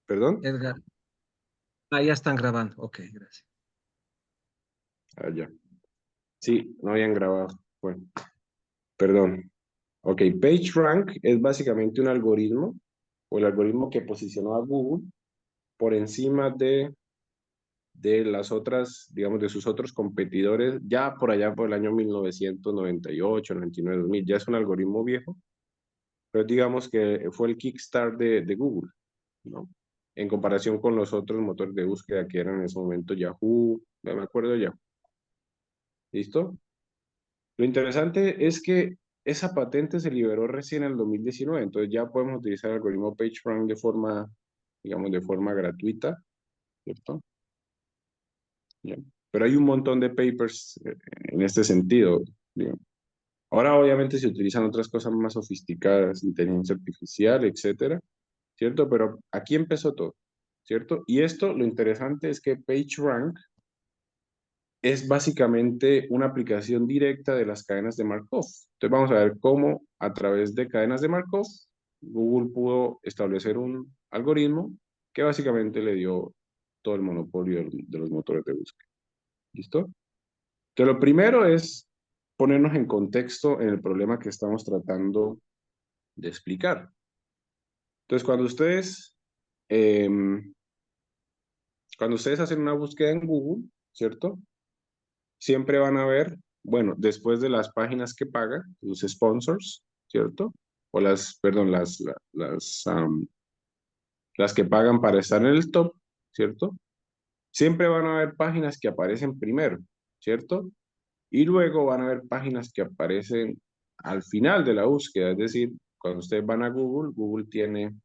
¿Perdón? Edgar. Ah, ya están grabando. Ok, gracias. Ah, ya. Sí, no habían grabado. Bueno, perdón. Ok, PageRank es básicamente un algoritmo, o el algoritmo que posicionó a Google por encima de las otras, digamos, de sus otros competidores, ya por allá por el año 1998, 99, 2000. Ya es un algoritmo viejo, pero digamos que fue el kickstart de Google, ¿no? En comparación con los otros motores de búsqueda que eran en ese momento Yahoo, ya me acuerdo de Yahoo. ¿Listo? Lo interesante es que esa patente se liberó recién en el 2019, entonces ya podemos utilizar el algoritmo PageRank de forma, digamos, de forma gratuita, ¿cierto? Ya. Pero hay un montón de papers en este sentido, digamos. Ahora obviamente se utilizan otras cosas más sofisticadas, inteligencia artificial, etcétera, ¿cierto? Pero aquí empezó todo, ¿cierto? Y esto, lo interesante es que PageRank es básicamente una aplicación directa de las cadenas de Markov. Entonces vamos a ver cómo a través de cadenas de Markov, Google pudo establecer un algoritmo que básicamente le dio todo el monopolio de los motores de búsqueda. ¿Listo? Entonces lo primero es ponernos en contexto en el problema que estamos tratando de explicar. Entonces cuando ustedes hacen una búsqueda en Google, ¿cierto? Siempre van a ver, bueno, después de las páginas que pagan, los sponsors, ¿cierto? O perdón, las que pagan para estar en el top, ¿cierto? Siempre van a haber páginas que aparecen primero, ¿cierto? Y luego van a haber páginas que aparecen al final de la búsqueda, es decir, cuando ustedes van a Google, Google tiene,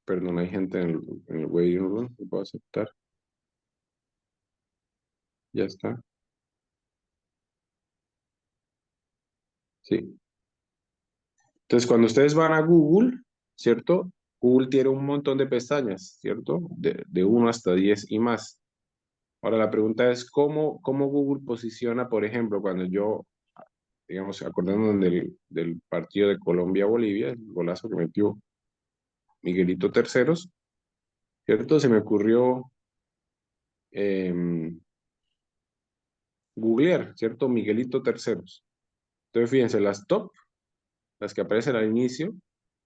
perdón, hay gente en el waiting room, lo puedo aceptar, ya está, sí. Entonces, cuando ustedes van a Google, ¿cierto? Google tiene un montón de pestañas, ¿cierto? De 1 hasta 10 y más. Ahora, la pregunta es, ¿cómo Google posiciona, por ejemplo, cuando yo, digamos, acordándonos del partido de Colombia-Bolivia, el golazo que metió Miguelito Terceros, ¿cierto? Se me ocurrió googlear, ¿cierto? Miguelito Terceros. Entonces, fíjense, las top, las que aparecen al inicio,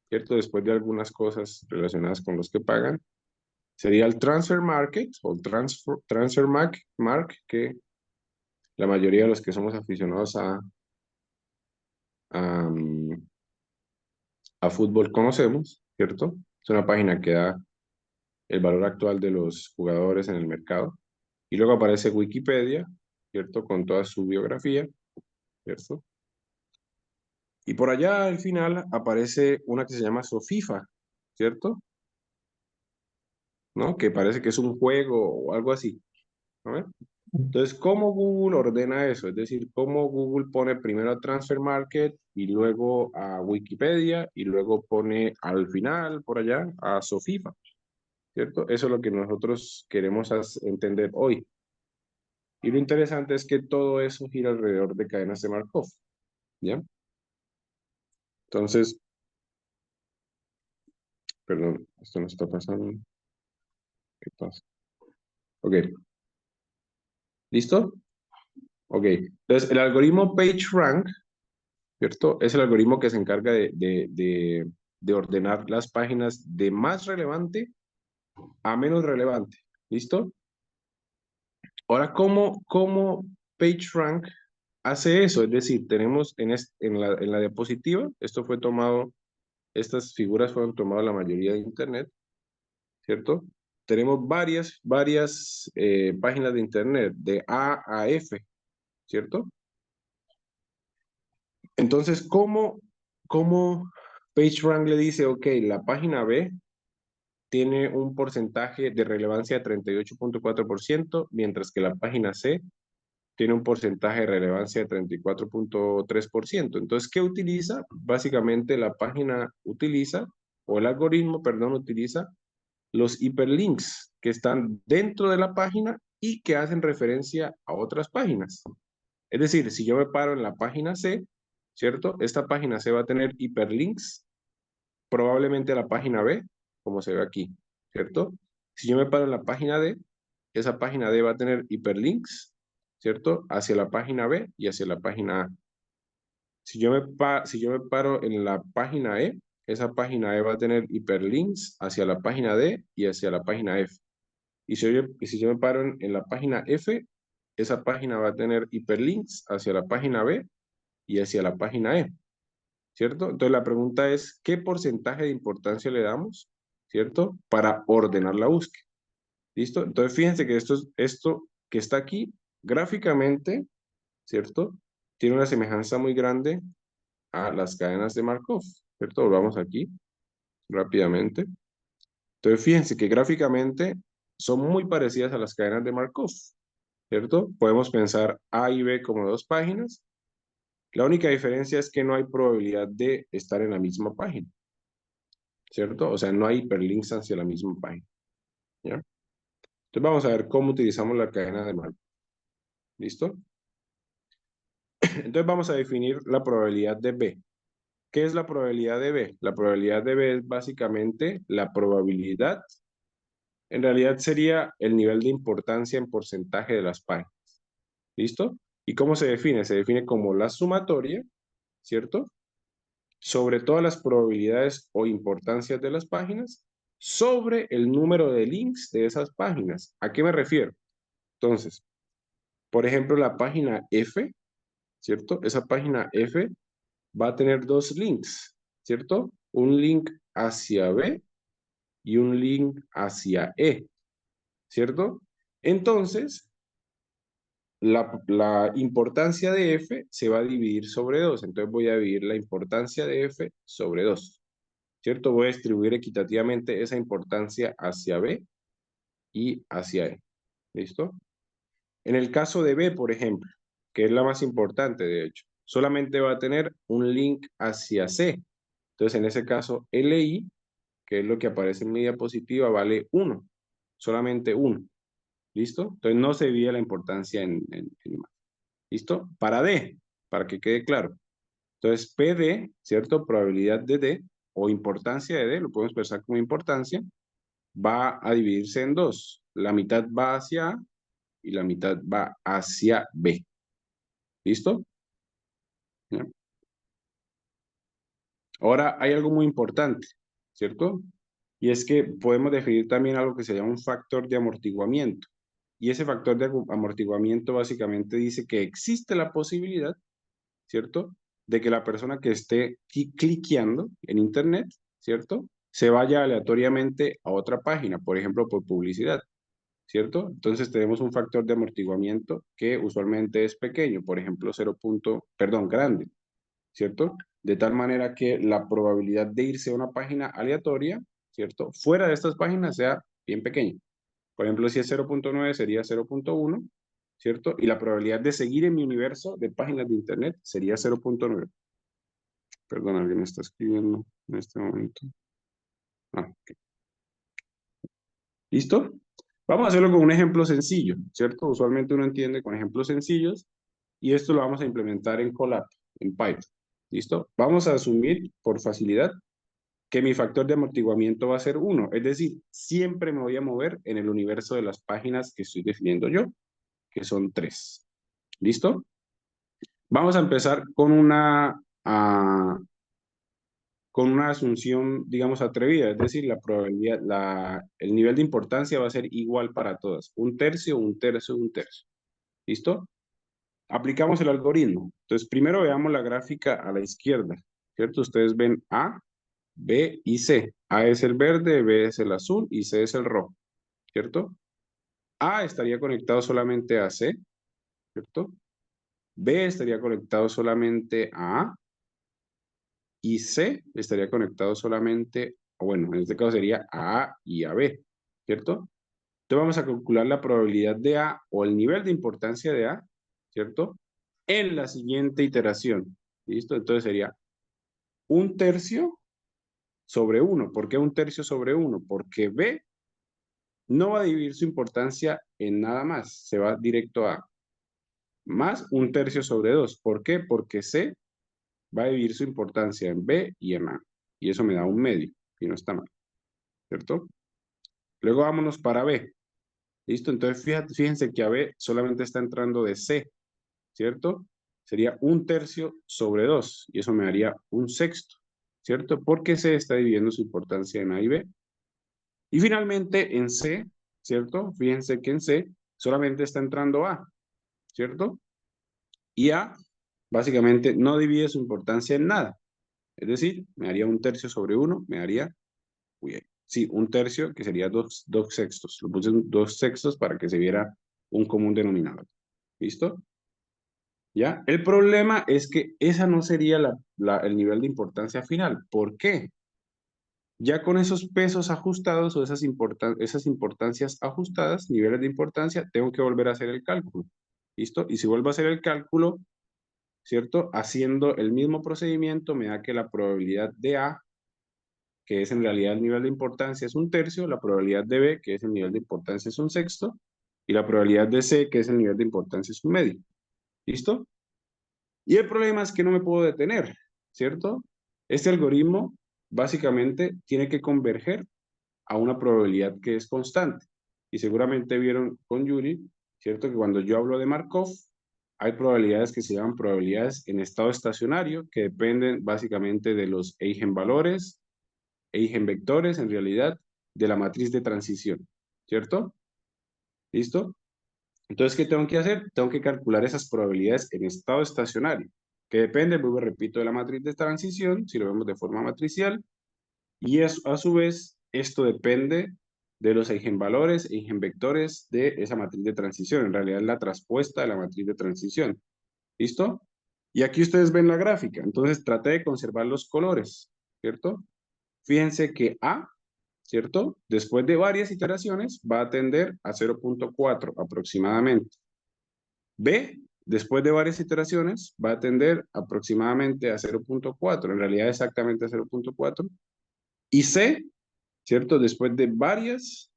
¿cierto? Después de algunas cosas relacionadas con los que pagan, sería el Transfer Market o el Transfer Mark, que la mayoría de los que somos aficionados a, mm, a fútbol conocemos, ¿cierto? Es una página que da el valor actual de los jugadores en el mercado. Y luego aparece Wikipedia, ¿cierto? Con toda su biografía, ¿cierto? Y por allá al final aparece una que se llama Sofifa, ¿cierto? ¿No? Que parece que es un juego o algo así, ¿no? Entonces, ¿cómo Google ordena eso? Es decir, ¿cómo Google pone primero a Transfer Market y luego a Wikipedia y luego pone al final, por allá, a Sofifa, ¿cierto? Eso es lo que nosotros queremos entender hoy. Y lo interesante es que todo eso gira alrededor de cadenas de Markov, ¿ya? Entonces, perdón, esto no está pasando. ¿Qué pasa? Ok, ¿listo? Ok, entonces el algoritmo PageRank, ¿cierto? Es el algoritmo que se encarga de ordenar las páginas de más relevante a menos relevante. ¿Listo? Ahora, ¿cómo PageRank hace eso? Es decir, tenemos en la diapositiva, estas figuras fueron tomadas la mayoría de Internet, ¿cierto? Tenemos varias páginas de Internet, de A a F, ¿cierto? Entonces, ¿cómo PageRank le dice, ok, la página B tiene un porcentaje de relevancia de 38.4%, mientras que la página C tiene un porcentaje de relevancia de 34.3%? Entonces, ¿qué utiliza? Básicamente la página utiliza, o el algoritmo, perdón, utiliza los hiperlinks que están dentro de la página y que hacen referencia a otras páginas. Es decir, si yo me paro en la página C, ¿cierto? Esta página C va a tener hiperlinks, probablemente a la página B, como se ve aquí, ¿cierto? Si yo me paro en la página D, esa página D va a tener hiperlinks, ¿cierto? Hacia la página B y hacia la página A. Si yo me paro en la página E, esa página E va a tener hiperlinks hacia la página D y hacia la página F. Y si yo me paro en la página F, esa página va a tener hiperlinks hacia la página B y hacia la página E, ¿cierto? Entonces la pregunta es, ¿qué porcentaje de importancia le damos, ¿cierto? Para ordenar la búsqueda. ¿Listo? Entonces fíjense que esto que está aquí, gráficamente, ¿cierto? Tiene una semejanza muy grande a las cadenas de Markov, ¿cierto? Volvamos aquí rápidamente. Entonces fíjense que gráficamente son muy parecidas a las cadenas de Markov, ¿cierto? Podemos pensar A y B como dos páginas. La única diferencia es que no hay probabilidad de estar en la misma página, ¿cierto? O sea, no hay hiperlinks hacia la misma página, ¿ya? Entonces vamos a ver cómo utilizamos la cadena de Markov. ¿Listo? Entonces vamos a definir la probabilidad de B. ¿Qué es la probabilidad de B? La probabilidad de B es básicamente la probabilidad, en realidad sería el nivel de importancia en porcentaje de las páginas. ¿Listo? ¿Y cómo se define? Se define como la sumatoria, ¿cierto? Sobre todas las probabilidades o importancias de las páginas, sobre el número de links de esas páginas. ¿A qué me refiero? Entonces, por ejemplo, la página F, ¿cierto? Esa página F va a tener dos links, ¿cierto? Un link hacia B y un link hacia E, ¿cierto? Entonces, la importancia de F se va a dividir sobre 2. Entonces voy a dividir la importancia de F sobre 2, ¿cierto? Voy a distribuir equitativamente esa importancia hacia B y hacia E. ¿Listo? En el caso de B, por ejemplo, que es la más importante, de hecho, solamente va a tener un link hacia C. Entonces, en ese caso, LI, que es lo que aparece en mi diapositiva, vale 1, solamente 1. ¿Listo? Entonces, no se divide la importancia en más. ¿Listo? Para D, para que quede claro. Entonces, PD, ¿cierto? Probabilidad de D o importancia de D, lo podemos expresar como importancia, va a dividirse en dos. La mitad va hacia A y la mitad va hacia B. ¿Listo? ¿Ya? Ahora hay algo muy importante, ¿cierto? Y es que podemos definir también algo que se llama un factor de amortiguamiento. Y ese factor de amortiguamiento básicamente dice que existe la posibilidad, ¿cierto? De que la persona que esté cliqueando en Internet, ¿cierto? Se vaya aleatoriamente a otra página, por ejemplo, por publicidad, ¿cierto? Entonces tenemos un factor de amortiguamiento que usualmente es pequeño, por ejemplo, grande, ¿cierto? De tal manera que la probabilidad de irse a una página aleatoria, ¿cierto? Fuera de estas páginas sea bien pequeña. Por ejemplo, si es 0.9 sería 0.1, ¿cierto? Y la probabilidad de seguir en mi universo de páginas de Internet sería 0.9. Perdón, alguien me está escribiendo en este momento. Okay. ¿Listo? Vamos a hacerlo con un ejemplo sencillo, ¿cierto? Usualmente uno entiende con ejemplos sencillos y esto lo vamos a implementar en Colab, en Python. ¿Listo? Vamos a asumir por facilidad que mi factor de amortiguamiento va a ser 1, es decir, siempre me voy a mover en el universo de las páginas que estoy definiendo yo, que son 3. ¿Listo? Vamos a empezar con una asunción, digamos, atrevida, es decir, la probabilidad, el nivel de importancia va a ser igual para todas, un tercio, un tercio, un tercio. ¿Listo? Aplicamos el algoritmo. Entonces, primero veamos la gráfica a la izquierda, ¿cierto? Ustedes ven A, B y C. A es el verde, B es el azul y C es el rojo, ¿cierto? A estaría conectado solamente a C, ¿cierto? B estaría conectado solamente a A y C estaría conectado solamente, bueno, en este caso sería a A y a B, ¿cierto? Entonces vamos a calcular la probabilidad de A o el nivel de importancia de A, ¿cierto? En la siguiente iteración, ¿listo? Entonces sería un tercio sobre 1. ¿Por qué un tercio sobre 1? Porque B no va a dividir su importancia en nada más, se va directo a más un tercio sobre 2. ¿Por qué? Porque C va a dividir su importancia en B y en A. Y eso me da un medio, y no está mal, ¿cierto? Luego vámonos para B. ¿Listo? Entonces fíjense que a B solamente está entrando de C, ¿cierto? Sería 1/3 sobre 2, y eso me daría 1/6, ¿cierto? Porque C está dividiendo su importancia en A y B. Y finalmente en C, ¿cierto? Fíjense que en C solamente está entrando A, ¿cierto? Y A básicamente no divide su importancia en nada. Es decir, me daría 1/3 sobre 1, me daría, sí, 1/3, que sería 2/6. Lo puse 2/6 para que se viera un común denominador. ¿Listo? ¿Ya? El problema es que esa no sería el nivel de importancia final. ¿Por qué? Ya con esos pesos ajustados o esas importancias ajustadas, niveles de importancia, tengo que volver a hacer el cálculo. ¿Listo? Y si vuelvo a hacer el cálculo, ¿cierto? Haciendo el mismo procedimiento, me da que la probabilidad de A, que es en realidad el nivel de importancia, es 1/3, la probabilidad de B, que es el nivel de importancia, es 1/6, y la probabilidad de C, que es el nivel de importancia, es 1/2. ¿Listo? Y el problema es que no me puedo detener, ¿cierto? Este algoritmo básicamente tiene que converger a una probabilidad que es constante. Y seguramente vieron con Yuri, ¿cierto? Que cuando yo hablo de Markov, hay probabilidades que se llaman probabilidades en estado estacionario, que dependen básicamente de los eigenvalores, eigenvectores, en realidad, de la matriz de transición, ¿cierto? ¿Listo? Entonces, ¿qué tengo que hacer? Tengo que calcular esas probabilidades en estado estacionario, que depende, luego repito, de la matriz de transición, si lo vemos de forma matricial, y a su vez, esto depende de los eigenvalores e eigenvectores de esa matriz de transición. En realidad es la traspuesta de la matriz de transición. ¿Listo? Y aquí ustedes ven la gráfica. Entonces traté de conservar los colores, ¿cierto? Fíjense que A, ¿cierto? Después de varias iteraciones va a tender a 0.4 aproximadamente. B, después de varias iteraciones, va a tender aproximadamente a 0.4, en realidad exactamente a 0.4. Y C, ¿cierto? Después de varias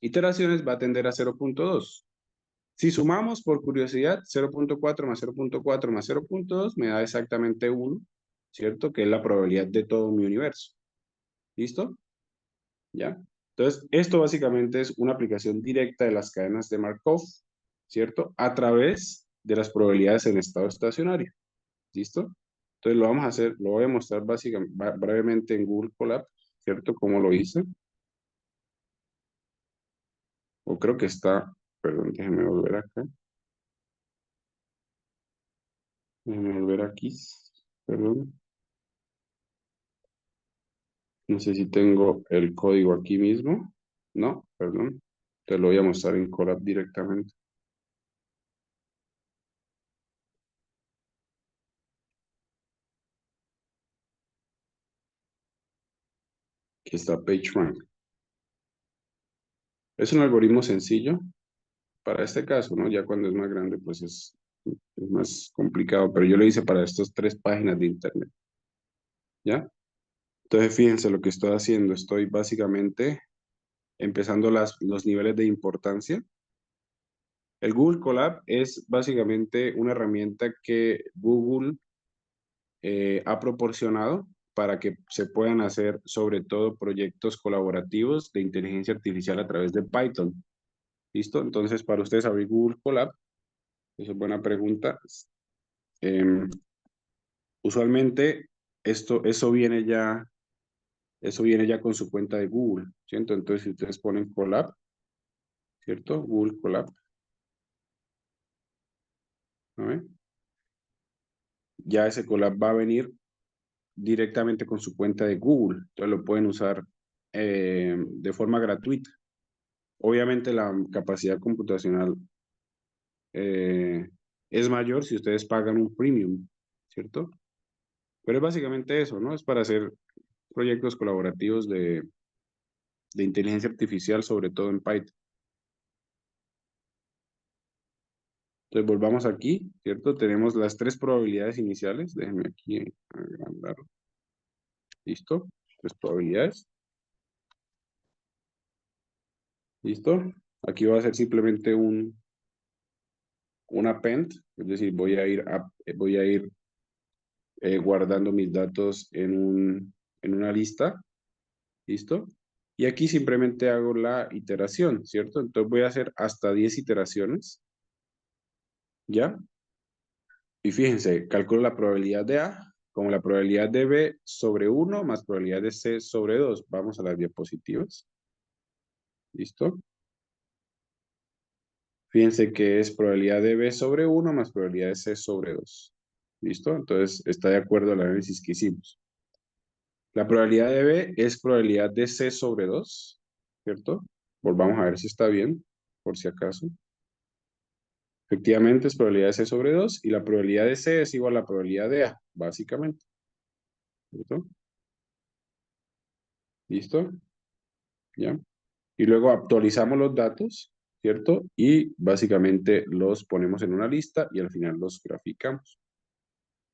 iteraciones va a tender a 0.2. Si sumamos por curiosidad 0.4 más 0.4 más 0.2 me da exactamente 1, ¿cierto? Que es la probabilidad de todo mi universo. ¿Listo? ¿Ya? Entonces, esto básicamente es una aplicación directa de las cadenas de Markov, ¿cierto? A través de las probabilidades en estado estacionario. ¿Listo? Entonces lo vamos a hacer, lo voy a mostrar básicamente, brevemente en Google Colab, ¿cierto? Cómo lo hice. O creo que está, perdón, déjenme volver acá. Déjenme volver aquí, perdón. No sé si tengo el código aquí mismo. No, perdón. Te lo voy a mostrar en Colab directamente. Aquí está PageRank. Es un algoritmo sencillo para este caso, ¿no? Ya cuando es más grande, pues es más complicado, pero yo lo hice para estas 3 páginas de internet, ¿ya? Entonces, fíjense lo que estoy haciendo. Estoy básicamente empezando los niveles de importancia. El Google Colab es básicamente una herramienta que Google ha proporcionado para que se puedan hacer sobre todo proyectos colaborativos de inteligencia artificial a través de Python. ¿Listo? Entonces, para ustedes abrir Google Colab, esa es buena pregunta. Em, Usualmente eso viene ya con su cuenta de Google, ¿cierto? Entonces, si ustedes ponen Colab, ¿cierto? Google Colab, ¿no? Ya ese Colab va a venir directamente con su cuenta de Google. Entonces lo pueden usar de forma gratuita. Obviamente la capacidad computacional es mayor si ustedes pagan un premium, ¿cierto? Pero es básicamente eso, ¿no? Es para hacer proyectos colaborativos de inteligencia artificial, sobre todo en Python. Entonces volvamos aquí, ¿cierto? Tenemos las 3 probabilidades iniciales. Déjenme aquí agrandar. ¿Listo? 3 probabilidades. ¿Listo? Aquí va a ser simplemente un append, es decir, voy a ir guardando mis datos en una lista, ¿listo? Y aquí simplemente hago la iteración, ¿cierto? Entonces voy a hacer hasta 10 iteraciones, ¿ya? Y fíjense, calculo la probabilidad de A como la probabilidad de B sobre 1 más probabilidad de C sobre 2. Vamos a las diapositivas. ¿Listo? Fíjense que es probabilidad de B sobre 1 más probabilidad de C sobre 2. ¿Listo? Entonces está de acuerdo al análisis que hicimos. La probabilidad de B es probabilidad de C sobre 2, ¿cierto? Volvamos a ver si está bien, por si acaso. Efectivamente es probabilidad de C sobre 2 y la probabilidad de C es igual a la probabilidad de A, básicamente. ¿Listo? ¿Listo? ¿Ya? Y luego actualizamos los datos, ¿cierto? Y básicamente los ponemos en una lista y al final los graficamos.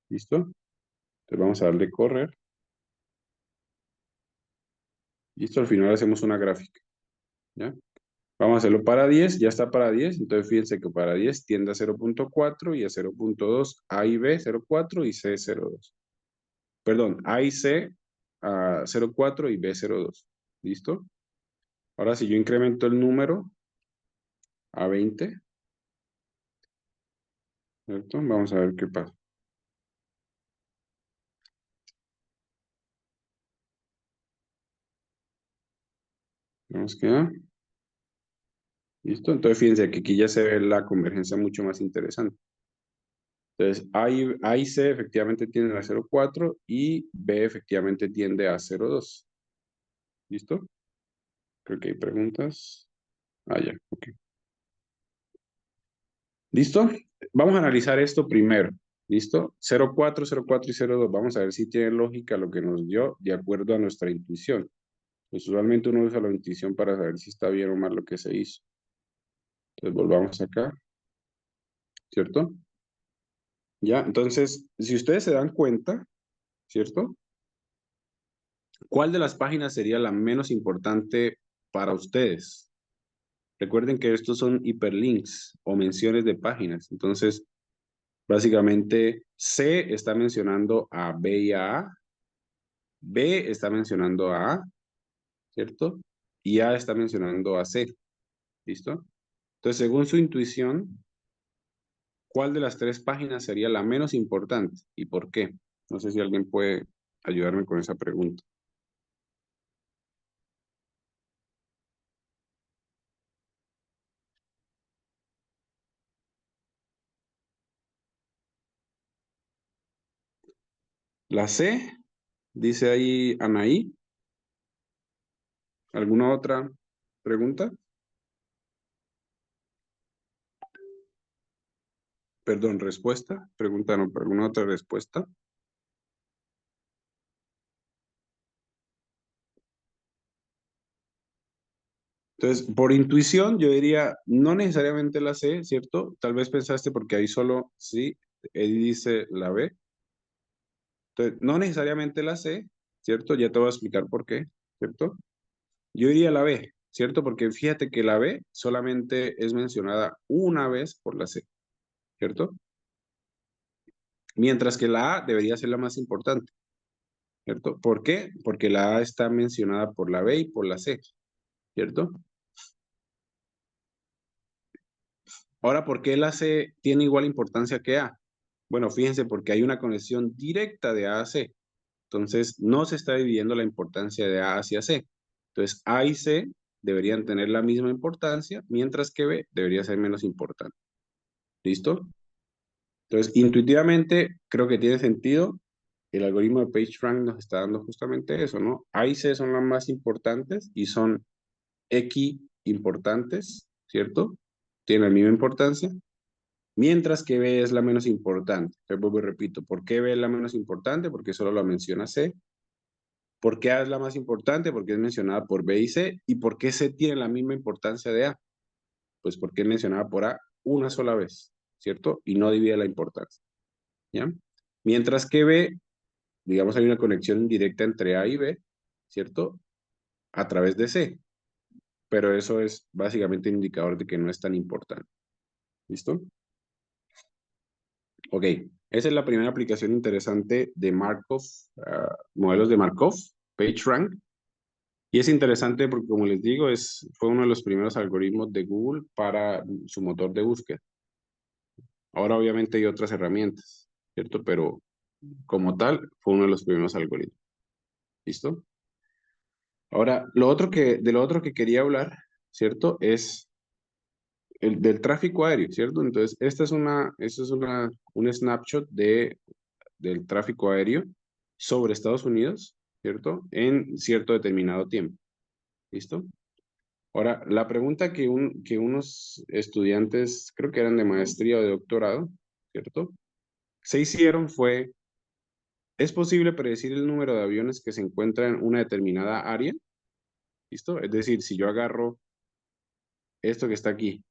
¿Listo? Entonces vamos a darle correr. Listo, al final hacemos una gráfica. ¿Ya? Vamos a hacerlo para 10, ya está para 10, entonces fíjense que para 10 tiende a 0.4 y a 0.2, A y B 0.4 y C 0.2. Perdón, A y C a 0.4 y B 0.2. ¿Listo? Ahora si yo incremento el número a 20, ¿cierto? Vamos a ver qué pasa. Vamos que A. ¿Listo? Entonces fíjense que aquí ya se ve la convergencia mucho más interesante. Entonces A y C efectivamente tienden a 0.4 y B efectivamente tiende a 0.2. ¿Listo? Creo que hay preguntas. Ah, ya, ok. ¿Listo? Vamos a analizar esto primero. ¿Listo? 0.4, 0.4 y 0.2. Vamos a ver si tiene lógica lo que nos dio de acuerdo a nuestra intuición. Pues usualmente uno usa la intuición para saber si está bien o mal lo que se hizo. Entonces volvamos acá, ¿cierto? Ya, entonces, si ustedes se dan cuenta, ¿cierto? ¿Cuál de las páginas sería la menos importante para ustedes? Recuerden que estos son hiperlinks o menciones de páginas. Entonces, básicamente, C está mencionando a B y a A. B está mencionando a A, ¿cierto? Y A está mencionando a C. ¿Listo? Entonces, según su intuición, ¿cuál de las tres páginas sería la menos importante y por qué? No sé si alguien puede ayudarme con esa pregunta. La C, dice ahí Anaí. ¿Alguna otra pregunta? Perdón, respuesta. Pregunta, no, ¿alguna otra respuesta? Entonces, por intuición, yo diría, no necesariamente la C, ¿cierto? Tal vez pensaste porque ahí solo sí, Eddie dice la B. Entonces, no necesariamente la C, ¿cierto? Ya te voy a explicar por qué, ¿cierto? Yo diría la B, ¿cierto? Porque fíjate que la B solamente es mencionada una vez por la C, ¿cierto? Mientras que la A debería ser la más importante, ¿cierto? ¿Por qué? Porque la A está mencionada por la B y por la C, ¿cierto? Ahora, ¿por qué la C tiene igual importancia que A? Bueno, fíjense, porque hay una conexión directa de A a C. Entonces, no se está dividiendo la importancia de A hacia C. Entonces, A y C deberían tener la misma importancia, mientras que B debería ser menos importante. ¿Listo? Entonces, intuitivamente, creo que tiene sentido. El algoritmo de PageRank nos está dando justamente eso, ¿no? A y C son las más importantes y son importantes, ¿cierto? Tienen la misma importancia, mientras que B es la menos importante. Entonces, vuelvo y repito, ¿por qué B es la menos importante? Porque solo la menciona C. ¿Por qué A es la más importante? Porque es mencionada por B y C. ¿Y por qué C tiene la misma importancia de A? Pues porque es mencionada por A una sola vez, ¿cierto? Y no divide la importancia, ¿ya? Mientras que B, digamos, hay una conexión indirecta entre A y B, ¿cierto? A través de C. Pero eso es básicamente un indicador de que no es tan importante. ¿Listo? Ok, esa es la primera aplicación interesante de Markov, modelos de Markov, PageRank. Y es interesante porque, como les digo, fue uno de los primeros algoritmos de Google para su motor de búsqueda. Ahora obviamente hay otras herramientas, ¿cierto? Pero como tal, fue uno de los primeros algoritmos. ¿Listo? Ahora, de lo otro que quería hablar, ¿cierto? Es del tráfico aéreo, ¿cierto? Entonces, un snapshot del tráfico aéreo sobre Estados Unidos, ¿cierto? En cierto determinado tiempo. ¿Listo? Ahora, la pregunta que unos estudiantes, creo que eran de maestría o de doctorado, ¿cierto? Se hicieron fue, ¿es posible predecir el número de aviones que se encuentran en una determinada área? ¿Listo? Es decir, si yo agarro esto que está aquí,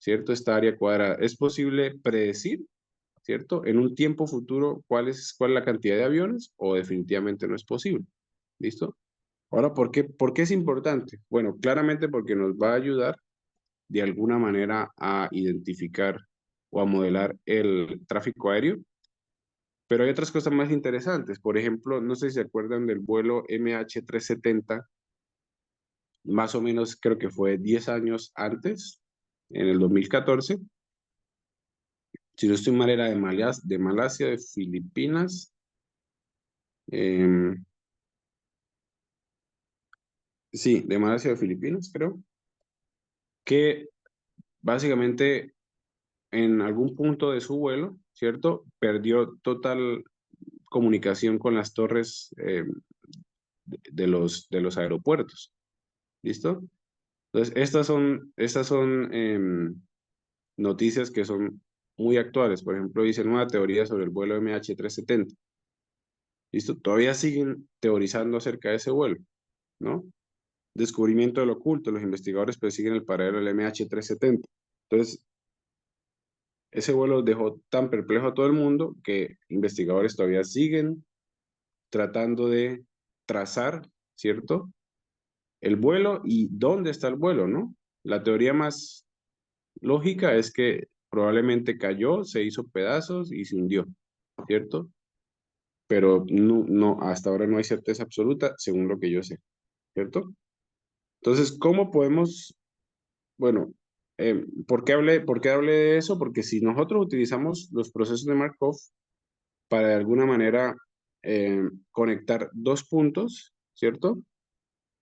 ¿cierto? Esta área cuadrada, ¿es posible predecir, ¿cierto? En un tiempo futuro, cuál es la cantidad de aviones o definitivamente no es posible? ¿Listo? Ahora, por qué es importante? Bueno, claramente porque nos va a ayudar de alguna manera a identificar o a modelar el tráfico aéreo, pero hay otras cosas más interesantes. Por ejemplo, no sé si se acuerdan del vuelo MH370, más o menos creo que fue 10 años antes, en el 2014. Si no estoy mal, era de Malasia, de Filipinas. em, sí, de Malasia, de Filipinas, creo. Que básicamente en algún punto de su vuelo, ¿cierto? Perdió total comunicación con las torres de los aeropuertos. ¿Listo? Entonces, estas son noticias que son muy actuales. Por ejemplo, dice nueva teoría sobre el vuelo MH370. ¿Listo? Todavía siguen teorizando acerca de ese vuelo, ¿no? Descubrimiento del oculto. Los investigadores persiguen el paradero del MH370. Entonces, ese vuelo dejó tan perplejo a todo el mundo que investigadores todavía siguen tratando de trazar, ¿cierto? El vuelo y dónde está el vuelo, ¿no? La teoría más lógica es que probablemente cayó, se hizo pedazos y se hundió, ¿cierto? Pero no, hasta ahora no hay certeza absoluta, según lo que yo sé, ¿cierto? Entonces, ¿cómo podemos, bueno, por qué hablé de eso? Porque si nosotros utilizamos los procesos de Markov para de alguna manera conectar dos puntos, ¿cierto?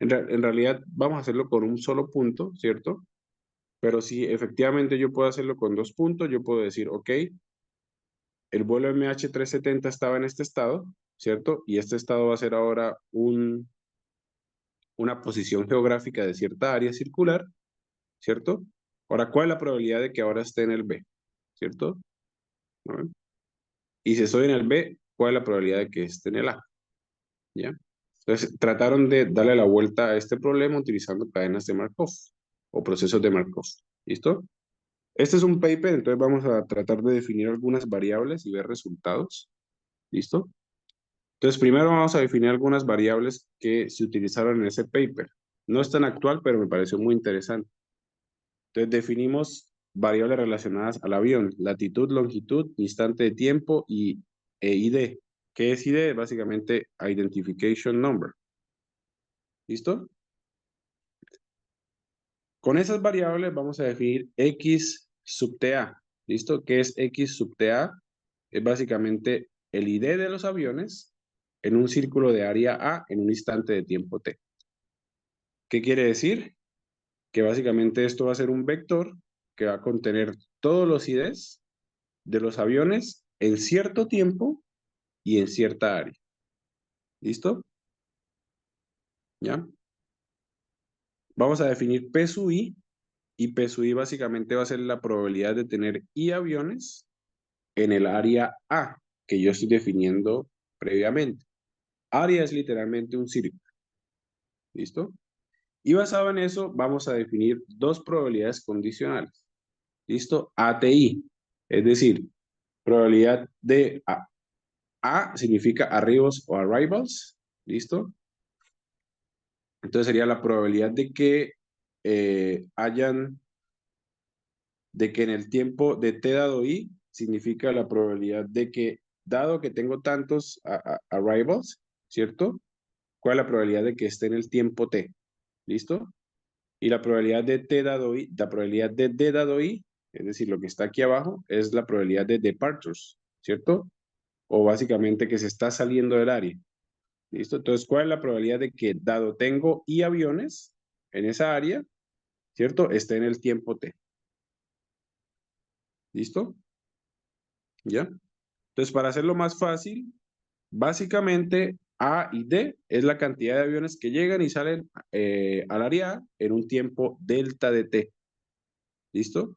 En realidad vamos a hacerlo con un solo punto, ¿cierto? Pero si efectivamente yo puedo hacerlo con dos puntos, yo puedo decir, ok, el vuelo MH370 estaba en este estado, ¿cierto? Y este estado va a ser ahora una posición geográfica de cierta área circular, ¿cierto? Ahora, ¿cuál es la probabilidad de que ahora esté en el B? ¿Cierto? ¿No? Y si estoy en el B, ¿cuál es la probabilidad de que esté en el A? ¿Ya? Entonces, trataron de darle la vuelta a este problema utilizando cadenas de Markov o procesos de Markov. ¿Listo? Este es un paper, entonces vamos a tratar de definir algunas variables y ver resultados. ¿Listo? Entonces, primero vamos a definir algunas variables que se utilizaron en ese paper. No es tan actual, pero me pareció muy interesante. Entonces, definimos variables relacionadas al avión: latitud, longitud, instante de tiempo e ID. ¿Qué es ID? Básicamente, Identification Number. ¿Listo? Con esas variables vamos a definir X sub TA. ¿Listo? ¿Qué es X sub TA? Es básicamente el ID de los aviones en un círculo de área A en un instante de tiempo T. ¿Qué quiere decir? Que básicamente esto va a ser un vector que va a contener todos los IDs de los aviones en cierto tiempo y en cierta área. ¿Listo? ¿Ya? Vamos a definir P sub I, y P sub I básicamente va a ser la probabilidad de tener I aviones en el área A, que yo estoy definiendo previamente. Área es literalmente un círculo. ¿Listo? Y basado en eso, vamos a definir dos probabilidades condicionales. ¿Listo? ATI. Es decir, probabilidad de A significa arrivals o arrivals. ¿Listo? Entonces sería la probabilidad de que de que en el tiempo de T dado I significa la probabilidad de que, dado que tengo tantos arrivals, ¿cierto? ¿Cuál es la probabilidad de que esté en el tiempo t? ¿Listo? Y la probabilidad de t dado i, la probabilidad de d dado i, es decir, lo que está aquí abajo, es la probabilidad de departures, ¿cierto? O básicamente que se está saliendo del área. ¿Listo? Entonces, ¿cuál es la probabilidad de que, dado tengo i aviones en esa área, ¿cierto? Esté en el tiempo t. ¿Listo? ¿Ya? Entonces, para hacerlo más fácil, básicamente A y D es la cantidad de aviones que llegan y salen al área A en un tiempo delta de t. ¿Listo?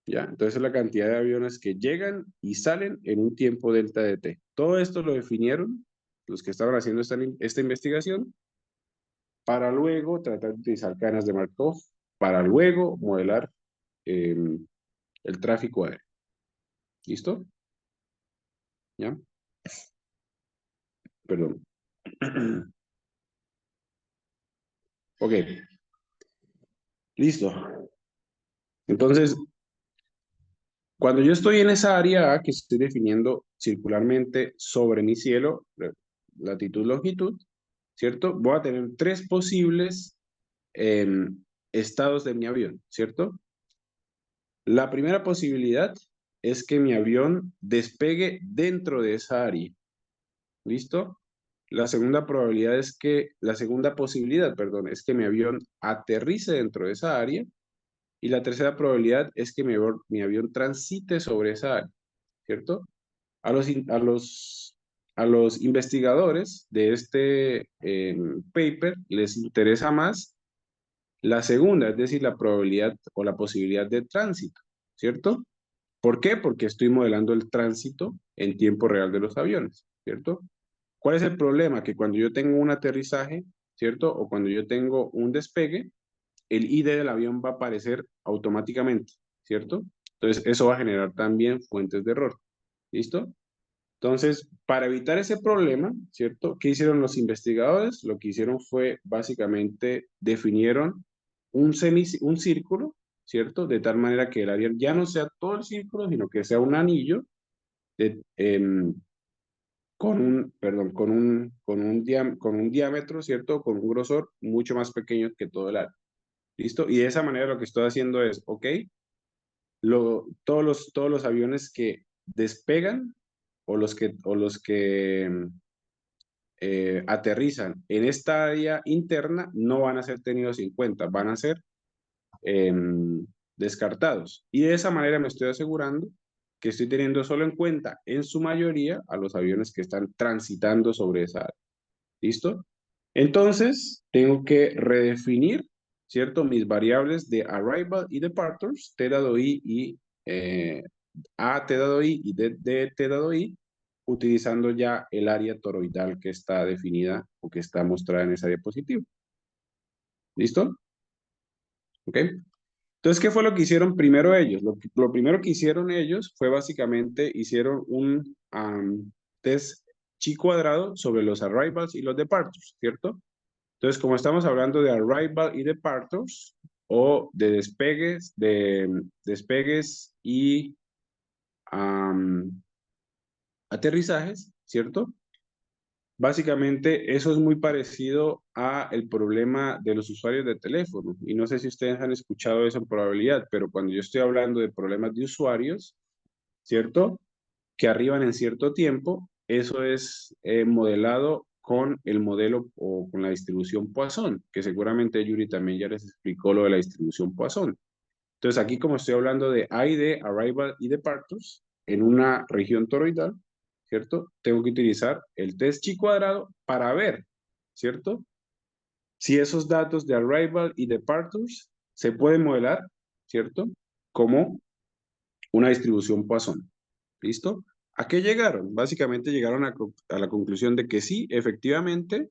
Ya, entonces es la cantidad de aviones que llegan y salen en un tiempo delta de t. Todo esto lo definieron los que estaban haciendo esta investigación para luego tratar de utilizar cadenas de Markov para luego modelar el tráfico aéreo. ¿Listo? ¿Ya? Perdón. Ok. Listo. Entonces, cuando yo estoy en esa área A que estoy definiendo circularmente sobre mi cielo, latitud, longitud, ¿cierto? Voy a tener tres posibles estados de mi avión, ¿cierto? La primera posibilidad es que mi avión despegue dentro de esa área. ¿Listo? La segunda posibilidad, perdón, es que mi avión aterrice dentro de esa área. Y la tercera probabilidad es que mi avión transite sobre esa área, ¿cierto? A los, a los investigadores de este paper les interesa más la segunda, es decir, la probabilidad o la posibilidad de tránsito, ¿cierto? ¿Por qué? Porque estoy modelando el tránsito en tiempo real de los aviones, ¿cierto? ¿Cuál es el problema? Que cuando yo tengo un aterrizaje, ¿cierto? O cuando yo tengo un despegue, el ID del avión va a aparecer automáticamente, ¿cierto? Entonces, eso va a generar también fuentes de error, ¿listo? Entonces, para evitar ese problema, ¿cierto? ¿Qué hicieron los investigadores? Lo que hicieron fue, básicamente, definieron un círculo, ¿cierto? De tal manera que el área ya no sea todo el círculo, sino que sea un anillo de, con un, perdón, con un diámetro, ¿cierto? Con un grosor mucho más pequeño que todo el área. ¿Listo? Y de esa manera lo que estoy haciendo es, ok, todos los aviones que despegan o los que aterrizan en esta área interna no van a ser tenidos en cuenta, van a ser descartados. Y de esa manera me estoy asegurando que estoy teniendo solo en cuenta, en su mayoría, a los aviones que están transitando sobre esa área. ¿Listo? Entonces, tengo que redefinir, ¿cierto? Mis variables de arrival y departures, t dado i y a t dado i y d t dado i, utilizando ya el área toroidal que está definida o que está mostrada en esa diapositiva. ¿Listo? ¿Ok? Entonces, ¿qué fue lo que hicieron primero ellos? Lo primero que hicieron ellos fue básicamente, hicieron un test chi cuadrado sobre los arrivals y los departures, ¿cierto? Entonces, como estamos hablando de arrival y departures, o de despegues y aterrizajes, ¿cierto? Básicamente, eso es muy parecido a el problema de los usuarios de teléfono. Y no sé si ustedes han escuchado eso en probabilidad, pero cuando yo estoy hablando de problemas de usuarios, ¿cierto? Que arriban en cierto tiempo, eso es modelado con el modelo o con la distribución Poisson, que seguramente Yuri también ya les explicó lo de la distribución Poisson. Entonces, aquí como estoy hablando de A y D, arrival y departures, en una región toroidal, ¿cierto? Tengo que utilizar el test chi cuadrado para ver, ¿cierto? Si esos datos de arrival y departures se pueden modelar, ¿cierto? Como una distribución Poisson. ¿Listo? ¿A qué llegaron? Básicamente llegaron a la conclusión de que sí, efectivamente,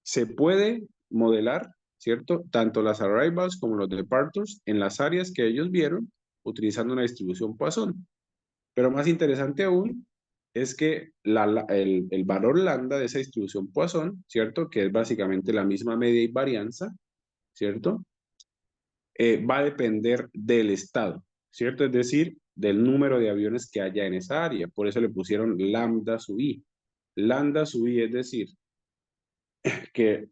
se puede modelar, ¿cierto? Tanto las arrivals como los departures en las áreas que ellos vieron utilizando una distribución Poisson. Pero más interesante aún es que el valor lambda de esa distribución Poisson, ¿cierto? Que es básicamente la misma media y varianza, ¿cierto? Va a depender del estado, ¿cierto? Es decir, del número de aviones que haya en esa área. Por eso le pusieron lambda sub i. Lambda sub i es decir, que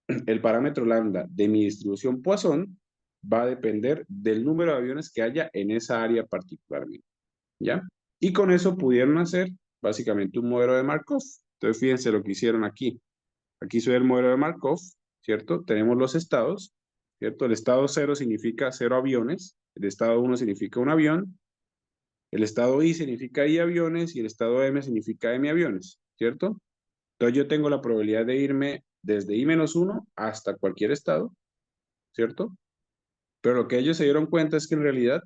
el parámetro lambda de mi distribución Poisson va a depender del número de aviones que haya en esa área particularmente, ¿ya? Y con eso pudieron hacer básicamente un modelo de Markov. Entonces, fíjense lo que hicieron aquí. Aquí soy el modelo de Markov, ¿cierto? Tenemos los estados, ¿cierto? El estado 0 significa 0 aviones, el estado 1 significa un avión, el estado I significa I aviones y el estado M significa M aviones, ¿cierto? Entonces yo tengo la probabilidad de irme desde I-1 hasta cualquier estado, ¿cierto? Pero lo que ellos se dieron cuenta es que en realidad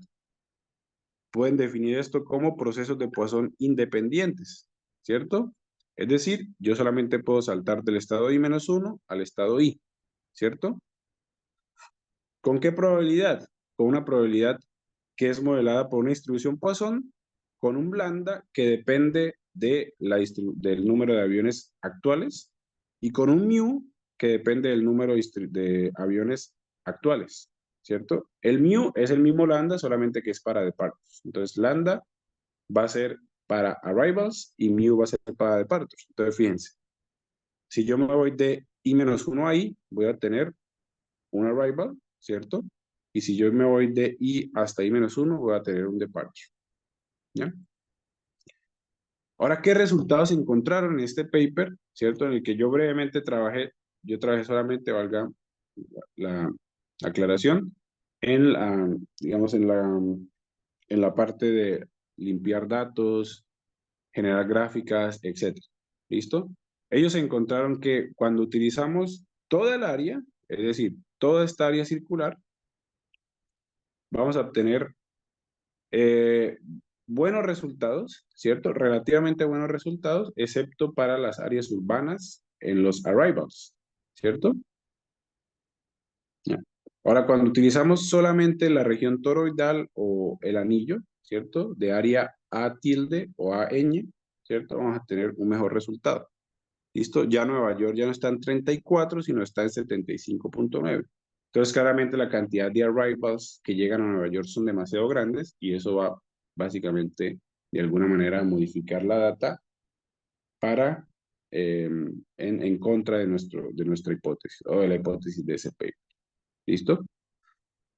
pueden definir esto como procesos de Poisson independientes, ¿cierto? Es decir, yo solamente puedo saltar del estado I-1 al estado I, ¿cierto? ¿Con qué probabilidad? Con una probabilidad que es modelada por una distribución Poisson con un lambda que depende de del número de aviones actuales y con un mu que depende del número de aviones actuales, ¿cierto? El mu es el mismo lambda, solamente que es para departures. Entonces, lambda va a ser para arrivals y mu va a ser para departures. Entonces, fíjense, si yo me voy de I-1 a I, voy a tener un arrival, ¿cierto? Y si yo me voy de I hasta I-1, voy a tener un departure, ¿ya? Ahora, ¿qué resultados encontraron en este paper, ¿cierto? En el que yo brevemente trabajé, yo trabajé solamente, valga la aclaración, en la, digamos, en la parte de limpiar datos, generar gráficas, etcétera. ¿Listo? Ellos encontraron que cuando utilizamos toda el área, es decir, toda esta área circular, vamos a obtener buenos resultados, ¿cierto? Relativamente buenos resultados, excepto para las áreas urbanas en los arrivals, ¿cierto? Ya. Ahora, cuando utilizamos solamente la región toroidal o el anillo, ¿cierto? De área A tilde o AN, ¿cierto? Vamos a tener un mejor resultado. ¿Listo? Ya Nueva York ya no está en 34, sino está en 75.9. Entonces, claramente la cantidad de arrivals que llegan a Nueva York son demasiado grandes y eso va básicamente, de alguna manera, a modificar la data para, en contra de nuestra hipótesis o de la hipótesis de ese paper. ¿Listo?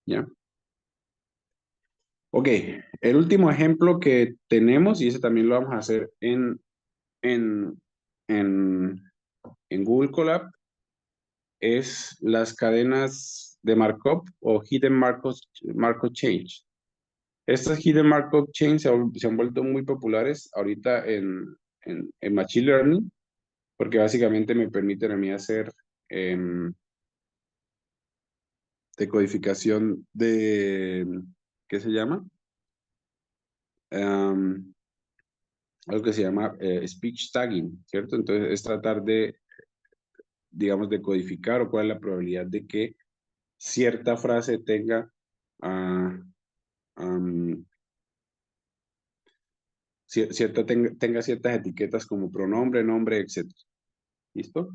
¿Ya? Ok, el último ejemplo que tenemos, y ese también lo vamos a hacer en, en, en Google Colab, es las cadenas de Markov o Hidden Markov Chains. Estas Hidden Markov Chains se han vuelto muy populares ahorita en Machine Learning, porque básicamente me permiten a mí hacer decodificación de, ¿qué se llama? Am, algo que se llama speech tagging, ¿cierto? Entonces es tratar de, digamos, de codificar o cuál es la probabilidad de que cierta frase tenga ah, tenga ciertas etiquetas como pronombre, nombre, etc. ¿Listo?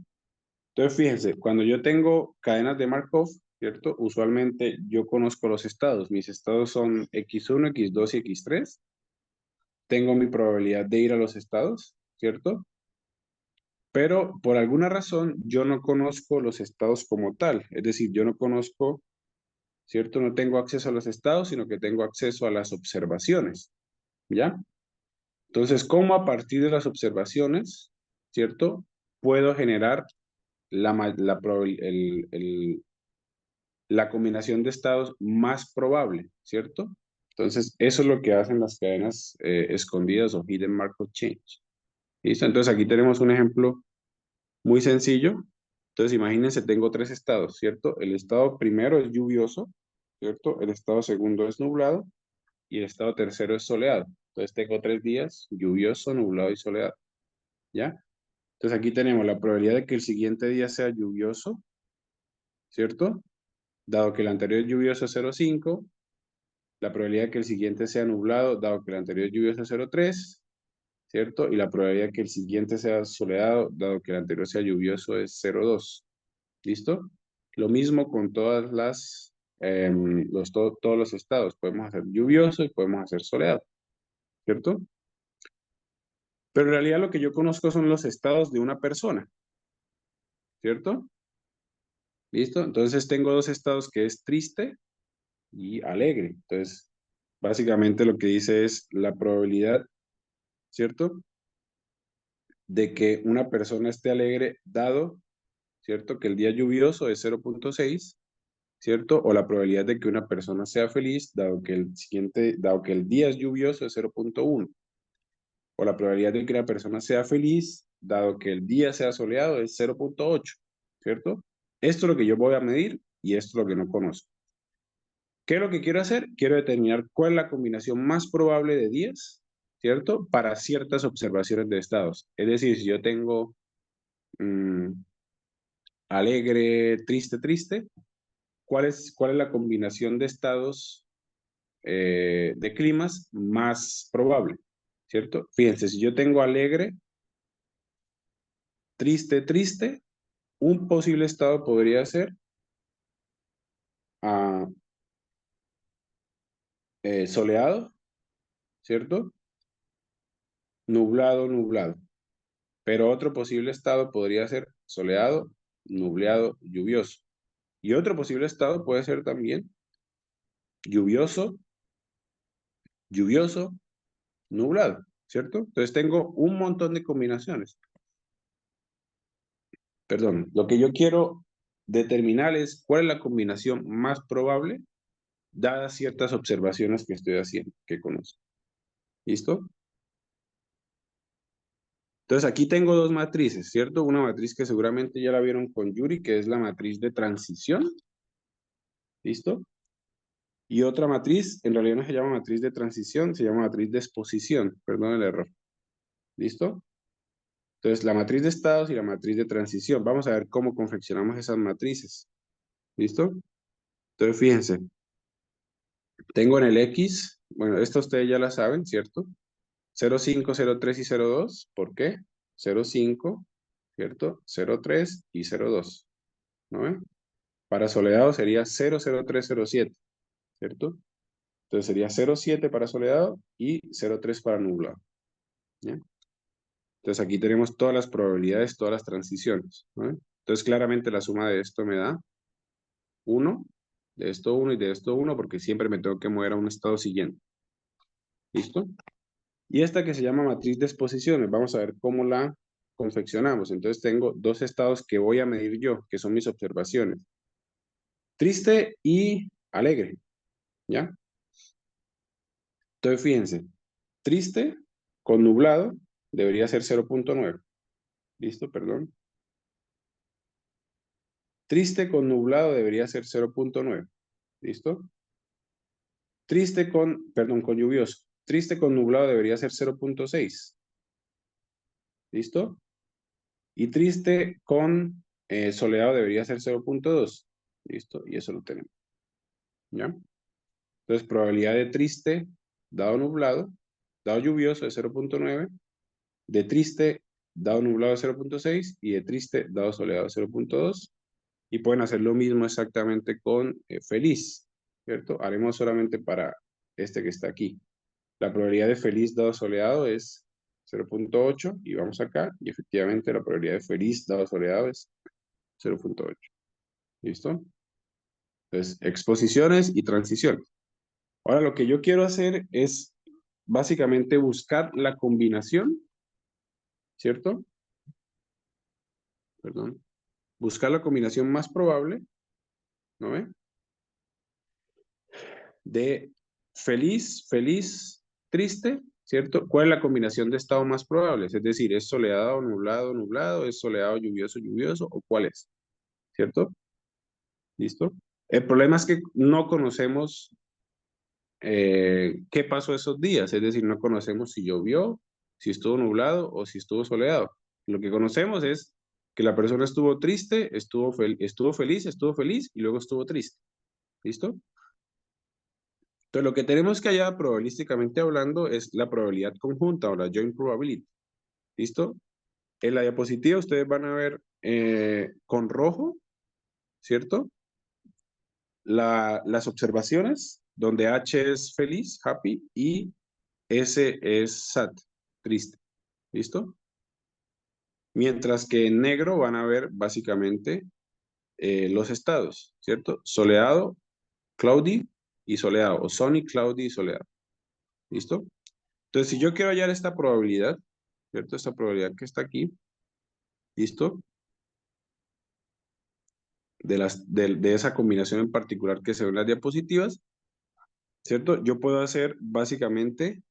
Entonces, fíjense, cuando yo tengo cadenas de Markov, ¿cierto? Usualmente yo conozco los estados. Mis estados son X1, X2 y X3. Tengo mi probabilidad de ir a los estados, ¿cierto? Pero por alguna razón yo no conozco los estados como tal. Es decir, yo no conozco, ¿cierto? No tengo acceso a los estados, sino que tengo acceso a las observaciones, ¿ya? Entonces, ¿cómo a partir de las observaciones, ¿cierto? Puedo generar la combinación de estados más probable, ¿cierto? Entonces, eso es lo que hacen las cadenas escondidas o hidden Markov chains. ¿Listo? Entonces, aquí tenemos un ejemplo muy sencillo. Entonces, imagínense, tengo tres estados, ¿cierto? El estado primero es lluvioso, ¿cierto? El estado segundo es nublado y el estado tercero es soleado. Entonces, tengo 3 días, lluvioso, nublado y soleado, ¿ya? Entonces, aquí tenemos la probabilidad de que el siguiente día sea lluvioso, ¿cierto? Dado que el anterior lluvioso es 0,5, la probabilidad de que el siguiente sea nublado, dado que el anterior lluvioso es 0,3, ¿cierto? Y la probabilidad de que el siguiente sea soleado, dado que el anterior sea lluvioso, es 0,2. ¿Listo? Lo mismo con todas las todos los estados. Podemos hacer lluvioso y podemos hacer soleado, ¿cierto? Pero en realidad lo que yo conozco son los estados de una persona, ¿cierto? ¿Listo? Entonces tengo dos estados que es triste y alegre. Entonces, básicamente lo que dice es la probabilidad, ¿cierto? De que una persona esté alegre dado, ¿cierto? Que el día lluvioso es 0.6, ¿cierto? O la probabilidad de que una persona sea feliz dado que el día es lluvioso es 0.1. O la probabilidad de que una persona sea feliz dado que el día sea soleado es 0.8, ¿cierto? Esto es lo que yo voy a medir y esto es lo que no conozco. ¿Qué es lo que quiero hacer? Quiero determinar cuál es la combinación más probable de días, ¿cierto? Para ciertas observaciones de estados. Es decir, si yo tengo alegre, triste, triste, ¿cuál es la combinación de estados de climas más probable? ¿Cierto? Fíjense, si yo tengo alegre, triste, triste, un posible estado podría ser ah, soleado, ¿cierto? Nublado, nublado. Pero otro posible estado podría ser soleado, nubleado, lluvioso. Y otro posible estado puede ser también lluvioso, lluvioso, nublado, ¿cierto? Entonces tengo un montón de combinaciones. Perdón, lo que yo quiero determinar es cuál es la combinación más probable dadas ciertas observaciones que estoy haciendo, que conozco. ¿Listo? Entonces aquí tengo dos matrices, ¿cierto? Una matriz que seguramente ya la vieron con Yuri, que es la matriz de transición. ¿Listo? Y otra matriz, en realidad no se llama matriz de transición, se llama matriz de exposición, perdón el error. ¿Listo? Entonces, la matriz de estados y la matriz de transición. Vamos a ver cómo confeccionamos esas matrices. ¿Listo? Entonces, fíjense. Tengo en el X, bueno, esto ustedes ya la saben, ¿cierto? 0,5, 0,3 y 0,2. ¿Por qué? 0,5, ¿cierto? 0,3 y 0,2. ¿No ven? Para soleado sería 0, 0,3, 0,7, ¿cierto? Entonces sería 0,7 para soleado y 0,3 para nublado. ¿Ya? Entonces aquí tenemos todas las probabilidades, todas las transiciones, ¿no? Entonces claramente la suma de esto me da 1, de esto 1 y de esto 1, porque siempre me tengo que mover a un estado siguiente. ¿Listo? Y esta que se llama matriz de exposiciones, vamos a ver cómo la confeccionamos. Entonces tengo dos estados que voy a medir yo, que son mis observaciones. Triste y alegre, ¿ya? Entonces fíjense, triste con nublado debería ser 0.9. ¿Listo? Perdón. Triste con nublado debería ser 0.9. ¿Listo? Con lluvioso. Triste con nublado debería ser 0.6. ¿Listo? Y triste con soleado debería ser 0.2. ¿Listo? Y eso lo tenemos. ¿Ya? Entonces, probabilidad de triste dado nublado, dado lluvioso es 0.9, de triste dado nublado es 0.6 y de triste dado soleado es 0.2. Y pueden hacer lo mismo exactamente con feliz, ¿cierto? Haremos solamente para este que está aquí. La probabilidad de feliz dado soleado es 0.8 y vamos acá y efectivamente la probabilidad de feliz dado soleado es 0.8. ¿Listo? Entonces, exposiciones y transiciones. Ahora lo que yo quiero hacer es básicamente buscar la combinación, ¿cierto? Perdón. Buscar la combinación más probable, ¿no ve? De feliz, feliz, triste, ¿cierto? ¿Cuál es la combinación de estado más probable? Es decir, ¿es soleado, nublado, nublado? ¿Es soleado, lluvioso, lluvioso? ¿O cuál es? ¿Cierto? ¿Listo? El problema es que no conocemos qué pasó esos días, es decir, no conocemos si llovió, si estuvo nublado o si estuvo soleado. Lo que conocemos es que la persona estuvo triste, estuvo feliz y luego estuvo triste. ¿Listo? Entonces, lo que tenemos que hallar probabilísticamente hablando es la probabilidad conjunta o la joint probability. ¿Listo? En la diapositiva ustedes van a ver con rojo, ¿cierto? las observaciones, donde H es feliz, happy, y S es sad, triste. ¿Listo? Mientras que en negro van a ver básicamente los estados, ¿cierto? Soleado, cloudy y soleado, o sunny, cloudy y soleado. ¿Listo? Entonces, si yo quiero hallar esta probabilidad, ¿cierto? Esta probabilidad que está aquí, ¿listo? De esa combinación en particular que se ve en las diapositivas, ¿cierto? Yo puedo hacer básicamente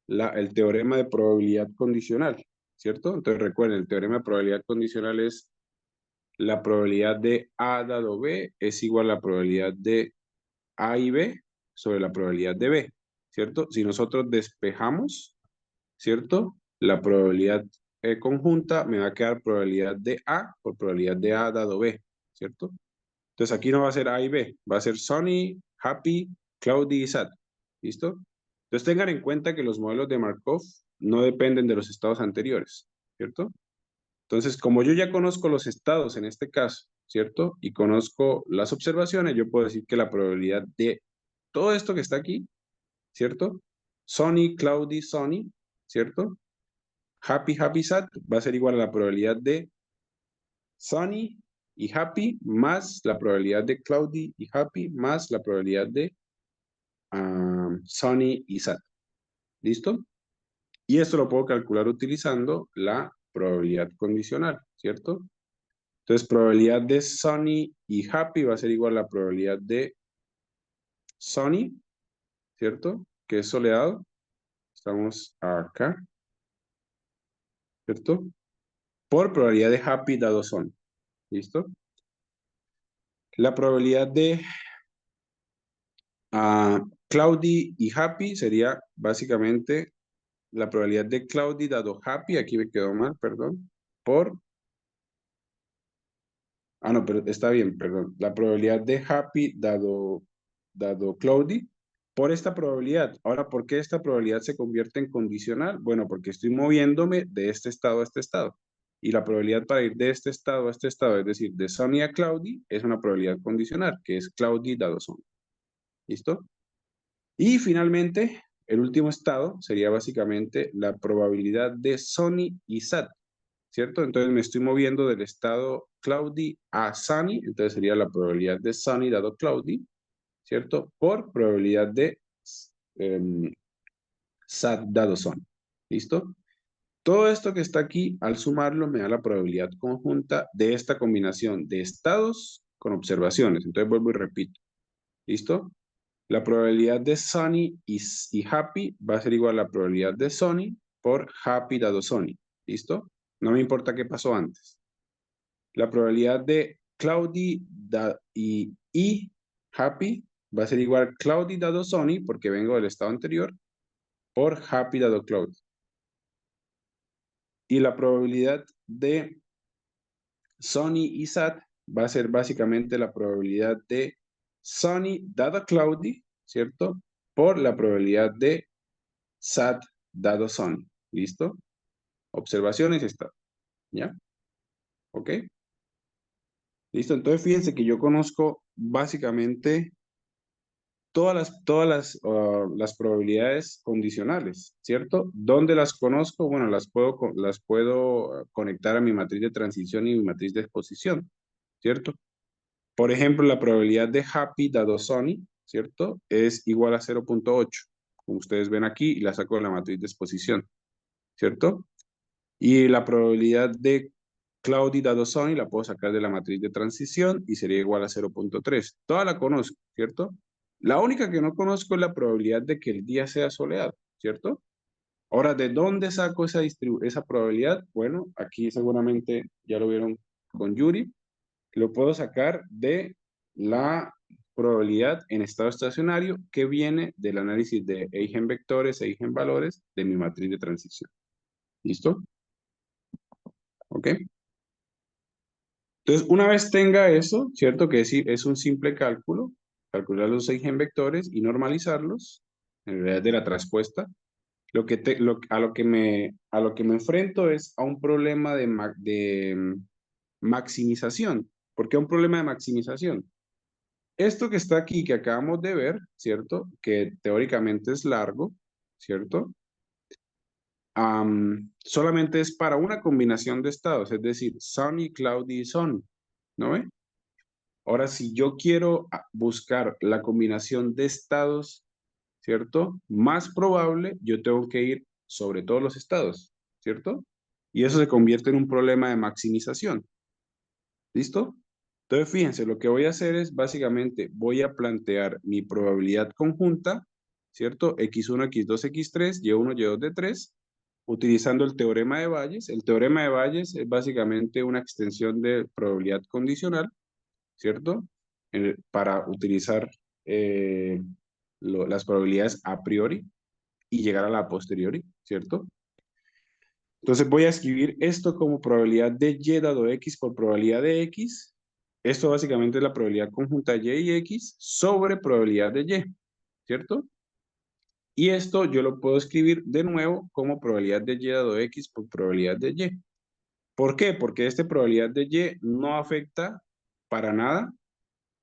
el teorema de probabilidad condicional, ¿cierto? Entonces recuerden, el teorema de probabilidad condicional es la probabilidad de A dado B es igual a la probabilidad de A y B sobre la probabilidad de B, ¿cierto? Si nosotros despejamos, ¿cierto? La probabilidad conjunta me va a quedar probabilidad de A por probabilidad de A dado B, ¿cierto? Entonces aquí no va a ser A y B, va a ser sunny, happy, cloudy y sad. ¿Listo? Entonces tengan en cuenta que los modelos de Markov no dependen de los estados anteriores, ¿cierto? Entonces, como yo ya conozco los estados en este caso, ¿cierto? Y conozco las observaciones, yo puedo decir que la probabilidad de todo esto que está aquí, ¿cierto? Sunny, cloudy, sunny, ¿cierto? Happy, happy, sad va a ser igual a la probabilidad de sunny y happy más la probabilidad de cloudy y happy más la probabilidad de sunny y sad. ¿Listo? Y esto lo puedo calcular utilizando la probabilidad condicional, ¿cierto? Entonces, probabilidad de sunny y happy va a ser igual a la probabilidad de sunny, ¿cierto? Que es soleado. Estamos acá, ¿cierto? Por probabilidad de happy dado sunny. ¿Listo? La probabilidad de cloudy y happy sería básicamente la probabilidad de cloudy dado happy, aquí me quedó mal, perdón, por, no, pero está bien, perdón, la probabilidad de happy dado cloudy por esta probabilidad. Ahora, ¿por qué esta probabilidad se convierte en condicional? Bueno, porque estoy moviéndome de este estado a este estado. Y la probabilidad para ir de este estado a este estado, es decir, de sunny a cloudy, es una probabilidad condicional, que es cloudy dado sunny. ¿Listo? Y finalmente, el último estado sería básicamente la probabilidad de sunny y sad, ¿cierto? Entonces me estoy moviendo del estado cloudy a sunny, entonces sería la probabilidad de sunny dado cloudy, ¿cierto? Por probabilidad de sad dado sunny. ¿Listo? Todo esto que está aquí, al sumarlo, me da la probabilidad conjunta de esta combinación de estados con observaciones. Entonces vuelvo y repito. ¿Listo? La probabilidad de sunny y happy va a ser igual a la probabilidad de sunny por happy dado sunny. ¿Listo? No me importa qué pasó antes. La probabilidad de cloudy y happy va a ser igual a cloudy dado sunny, porque vengo del estado anterior, por happy dado cloudy. Y la probabilidad de sunny y sad va a ser básicamente la probabilidad de sunny dado cloudy, ¿cierto? Por la probabilidad de sad dado sunny. ¿Listo? Observaciones está. ¿Ya? ¿Ok? Listo. Entonces fíjense que yo conozco básicamente las probabilidades condicionales, ¿cierto? ¿Dónde las conozco? Bueno, las puedo conectar a mi matriz de transición y mi matriz de exposición, ¿cierto? Por ejemplo, la probabilidad de happy dado sunny, ¿cierto? Es igual a 0.8, como ustedes ven aquí, y la saco de la matriz de exposición, ¿cierto? Y la probabilidad de cloudy dado sunny la puedo sacar de la matriz de transición y sería igual a 0.3. Toda la conozco, ¿cierto? La única que no conozco es la probabilidad de que el día sea soleado, ¿cierto? Ahora, ¿de dónde saco esa probabilidad? Bueno, aquí seguramente ya lo vieron con Yuri. Lo puedo sacar de la probabilidad en estado estacionario que viene del análisis de eigenvectores e eigenvalores de mi matriz de transición. ¿Listo? ¿Ok? Entonces, una vez tenga eso, ¿cierto? Que es un simple cálculo, calcular los eigenvectores y normalizarlos, en realidad de la traspuesta, a lo que me enfrento es a un problema de maximización. ¿Por qué un problema de maximización? esto que está aquí, que acabamos de ver, ¿cierto? Que teóricamente es largo, ¿cierto? Solamente es para una combinación de estados, es decir, sunny, cloudy y sun, ¿no ve? Ahora, si yo quiero buscar la combinación de estados, ¿cierto? Más probable, yo tengo que ir sobre todos los estados, ¿cierto? Y eso se convierte en un problema de maximización. ¿Listo? Entonces, fíjense, lo que voy a hacer es básicamente voy a plantear mi probabilidad conjunta, ¿cierto? X1, X2, X3, Y1, Y2 de 3, utilizando el teorema de Bayes. El teorema de Bayes es básicamente una extensión de probabilidad condicional, ¿cierto? Para utilizar las probabilidades a priori y llegar a la posteriori, ¿cierto? Entonces voy a escribir esto como probabilidad de y dado x por probabilidad de x. Esto básicamente es la probabilidad conjunta y x sobre probabilidad de y, ¿cierto? Y esto yo lo puedo escribir de nuevo como probabilidad de y dado x por probabilidad de y. ¿Por qué? Porque esta probabilidad de y no afecta para nada,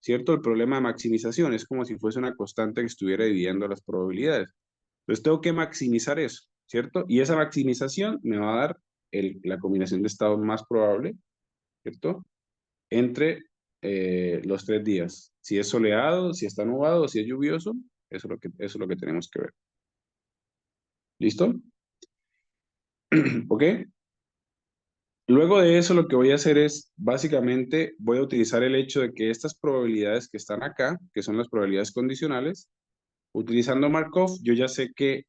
¿cierto? El problema de maximización es como si fuese una constante que estuviera dividiendo las probabilidades. Entonces tengo que maximizar eso, ¿cierto? Y esa maximización me va a dar la combinación de estados más probable, ¿cierto? Entre los 3 días. Si es soleado, si está nublado, si es lluvioso, eso es lo que tenemos que ver. ¿Listo? ¿Ok? Luego de eso lo que voy a hacer es, básicamente, voy a utilizar el hecho de que estas probabilidades que están acá, que son las probabilidades condicionales, utilizando Markov, yo ya sé que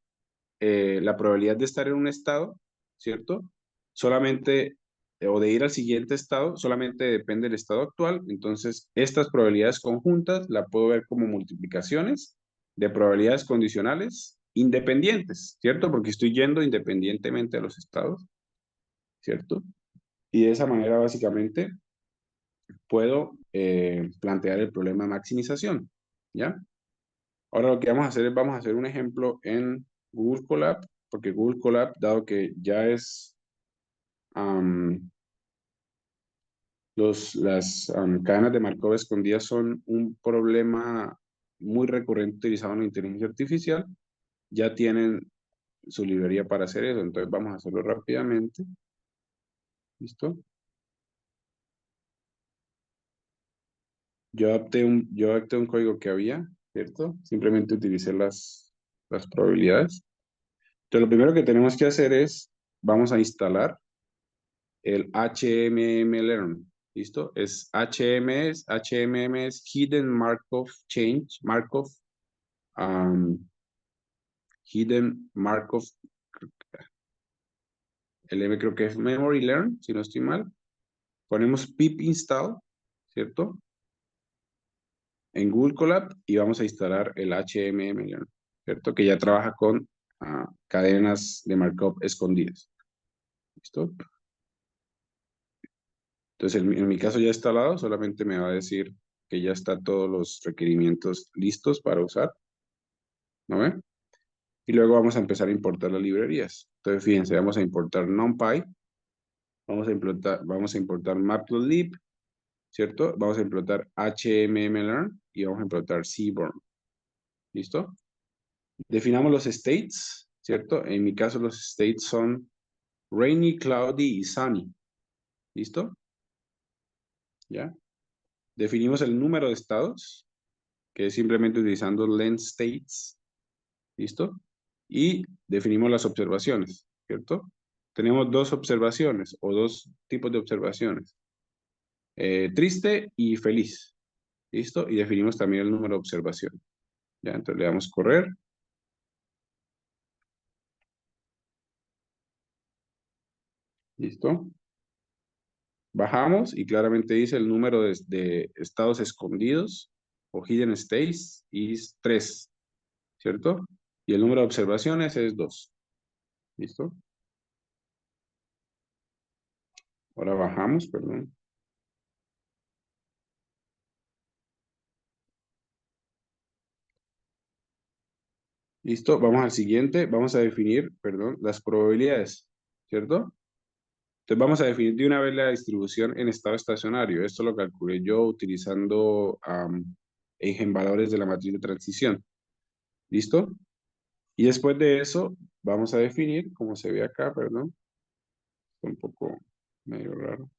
la probabilidad de estar en un estado, ¿cierto? Solamente, o de ir al siguiente estado, solamente depende del estado actual. Entonces, estas probabilidades conjuntas la puedo ver como multiplicaciones de probabilidades condicionales independientes, ¿cierto? Porque estoy yendo independientemente de los estados, ¿cierto? Y de esa manera, básicamente, puedo plantear el problema de maximización, ¿ya? Ahora lo que vamos a hacer es, vamos a hacer un ejemplo en Google Colab, porque Google Colab, dado que ya es las cadenas de Markov escondidas son un problema muy recurrente utilizado en la inteligencia artificial, ya tienen su librería para hacer eso, entonces vamos a hacerlo rápidamente. ¿Listo? Yo adapté un código que había, ¿cierto? Simplemente utilicé las probabilidades. Entonces lo primero que tenemos que hacer es, vamos a instalar el HMM-Learn. ¿Listo? HMM es Hidden Markov Change, Hidden Markov, el M creo que es Memory Learn, si no estoy mal. Ponemos pip install, ¿cierto? En Google Colab y vamos a instalar el HMM Learn, ¿cierto? Que ya trabaja con cadenas de Markov escondidas. ¿Listo? Entonces, en mi caso ya instalado, solamente me va a decir que ya está todos los requerimientos listos para usar. ¿No ven? Y luego vamos a empezar a importar las librerías. Entonces, fíjense, vamos a importar NumPy, vamos a importar Matplotlib, ¿cierto? Vamos a importar HMMlearn y vamos a importar Seaborn. ¿Listo? Definamos los states, ¿cierto? En mi caso los states son rainy, cloudy y sunny. ¿Listo? ¿Ya? Definimos el número de estados, que es simplemente utilizando length states. ¿Listo? Y definimos las observaciones, ¿cierto? Tenemos dos observaciones o dos tipos de observaciones. Triste y feliz. ¿Listo? Y definimos también el número de observaciones. Ya, entonces le damos correr. ¿Listo? Bajamos y claramente dice el número de estados escondidos o hidden states es 3, ¿cierto? Y el número de observaciones es 2. ¿Listo? Ahora bajamos, perdón. ¿Listo? Vamos al siguiente. Vamos a definir, perdón, las probabilidades, ¿cierto? Entonces vamos a definir de una vez la distribución en estado estacionario. Esto lo calculé yo utilizando en valores de la matriz de transición. ¿Listo? Y después de eso, vamos a definir, como se ve acá, perdón. Está un poco medio raro.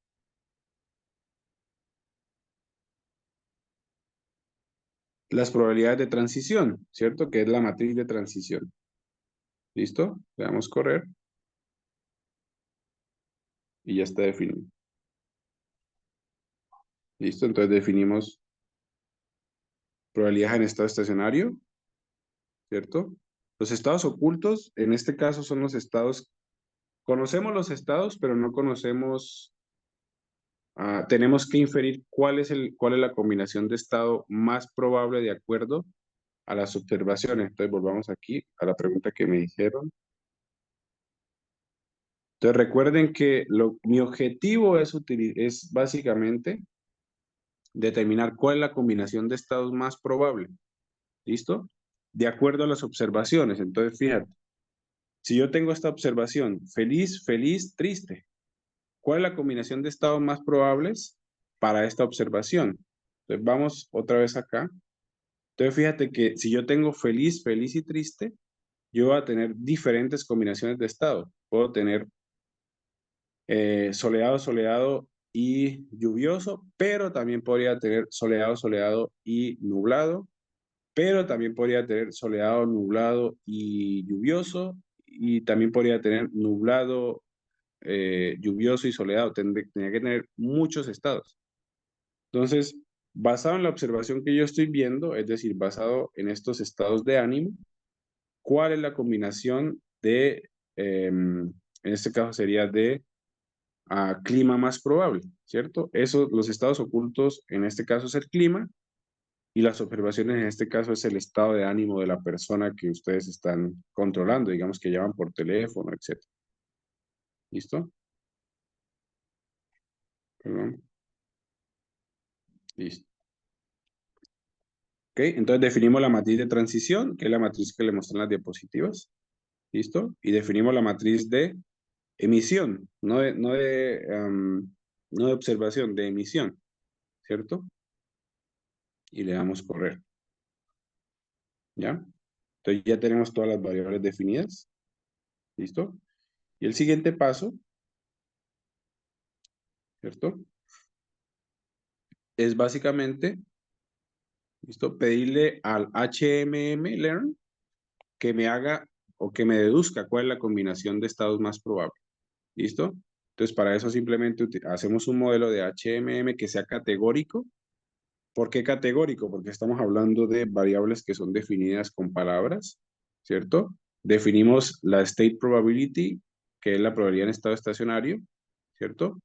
Las probabilidades de transición, ¿cierto? Que es la matriz de transición. ¿Listo? Le damos correr. Y ya está definido. ¿Listo? Entonces definimos probabilidades en estado estacionario, ¿cierto? Los estados ocultos, en este caso, son los estados. Conocemos los estados, pero no conocemos. Tenemos que inferir cuál es la combinación de estado más probable de acuerdo a las observaciones. Entonces volvamos aquí a la pregunta que me dijeron. Entonces recuerden que mi objetivo es básicamente determinar cuál es la combinación de estados más probable. ¿Listo? De acuerdo a las observaciones. Entonces fíjate, si yo tengo esta observación, feliz, feliz, triste, ¿cuál es la combinación de estados más probables para esta observación? Entonces vamos otra vez acá. Entonces fíjate que si yo tengo feliz, feliz y triste, yo voy a tener diferentes combinaciones de estado. Puedo tener soleado, soleado y lluvioso, pero también podría tener soleado, soleado y nublado, pero también podría tener soleado, nublado y lluvioso, y también podría tener nublado, lluvioso y soleado. Tenía que tener muchos estados. Entonces, basado en la observación que yo estoy viendo, es decir, basado en estos estados de ánimo, ¿cuál es la combinación en este caso sería de clima más probable, ¿cierto? Los estados ocultos, en este caso es el clima, y las observaciones en este caso es el estado de ánimo de la persona que ustedes están controlando, digamos que llaman por teléfono, etc. ¿Listo? Perdón. Listo. Ok, entonces definimos la matriz de transición, que es la matriz que le mostré en las diapositivas. ¿Listo? Y definimos la matriz de emisión, no de observación, de emisión, ¿cierto? Y le damos correr, ¿ya? Entonces ya tenemos todas las variables definidas, ¿listo? Y el siguiente paso, ¿cierto? Es básicamente, ¿listo? Pedirle al HMM Learn que me haga o que me deduzca cuál es la combinación de estados más probable, ¿listo? Entonces para eso simplemente hacemos un modelo de HMM que sea categórico. ¿Por qué categórico? Porque estamos hablando de variables que son definidas con palabras, ¿cierto? Definimos la state probability, que es la probabilidad en estado estacionario, ¿cierto?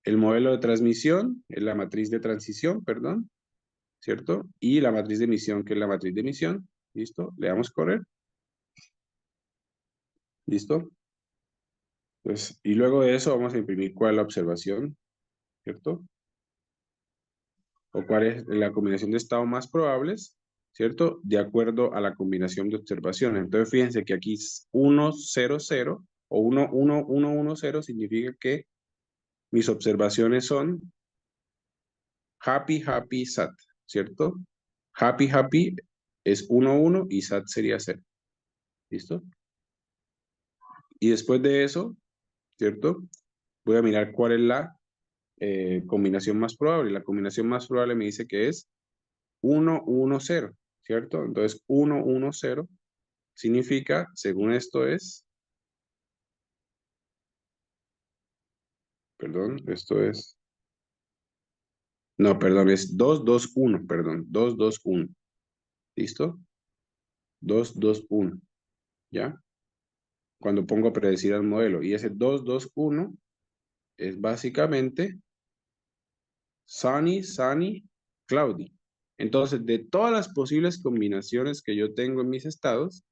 El modelo de transmisión es la matriz de transición, perdón, ¿cierto? Y la matriz de emisión, que es la matriz de emisión. ¿Listo? Le damos correr. ¿Listo? Pues, y luego de eso vamos a imprimir cuál es la observación, ¿cierto? O cuál es la combinación de estados más probables, ¿cierto? De acuerdo a la combinación de observaciones. Entonces, fíjense que aquí es 1, 0, 0 o 1, 1, 1, 1, 0 significa que mis observaciones son happy, happy, sad, ¿cierto? Happy, happy es 1, 1 y sad sería 0. ¿Listo? Y después de eso, ¿cierto? Voy a mirar cuál es la combinación más probable. La combinación más probable me dice que es 1, 1, 0, ¿cierto? Entonces, 1, 1, 0 significa, según esto es, perdón, esto es, no, perdón, es 2, 2, 1, perdón, 2, 2, 1. ¿Listo? 2, 2, 1, ¿ya? Cuando pongo a predecir al modelo. Y ese 2, 2, 1 es básicamente sunny, sunny, cloudy. Entonces, de todas las posibles combinaciones que yo tengo en mis estados,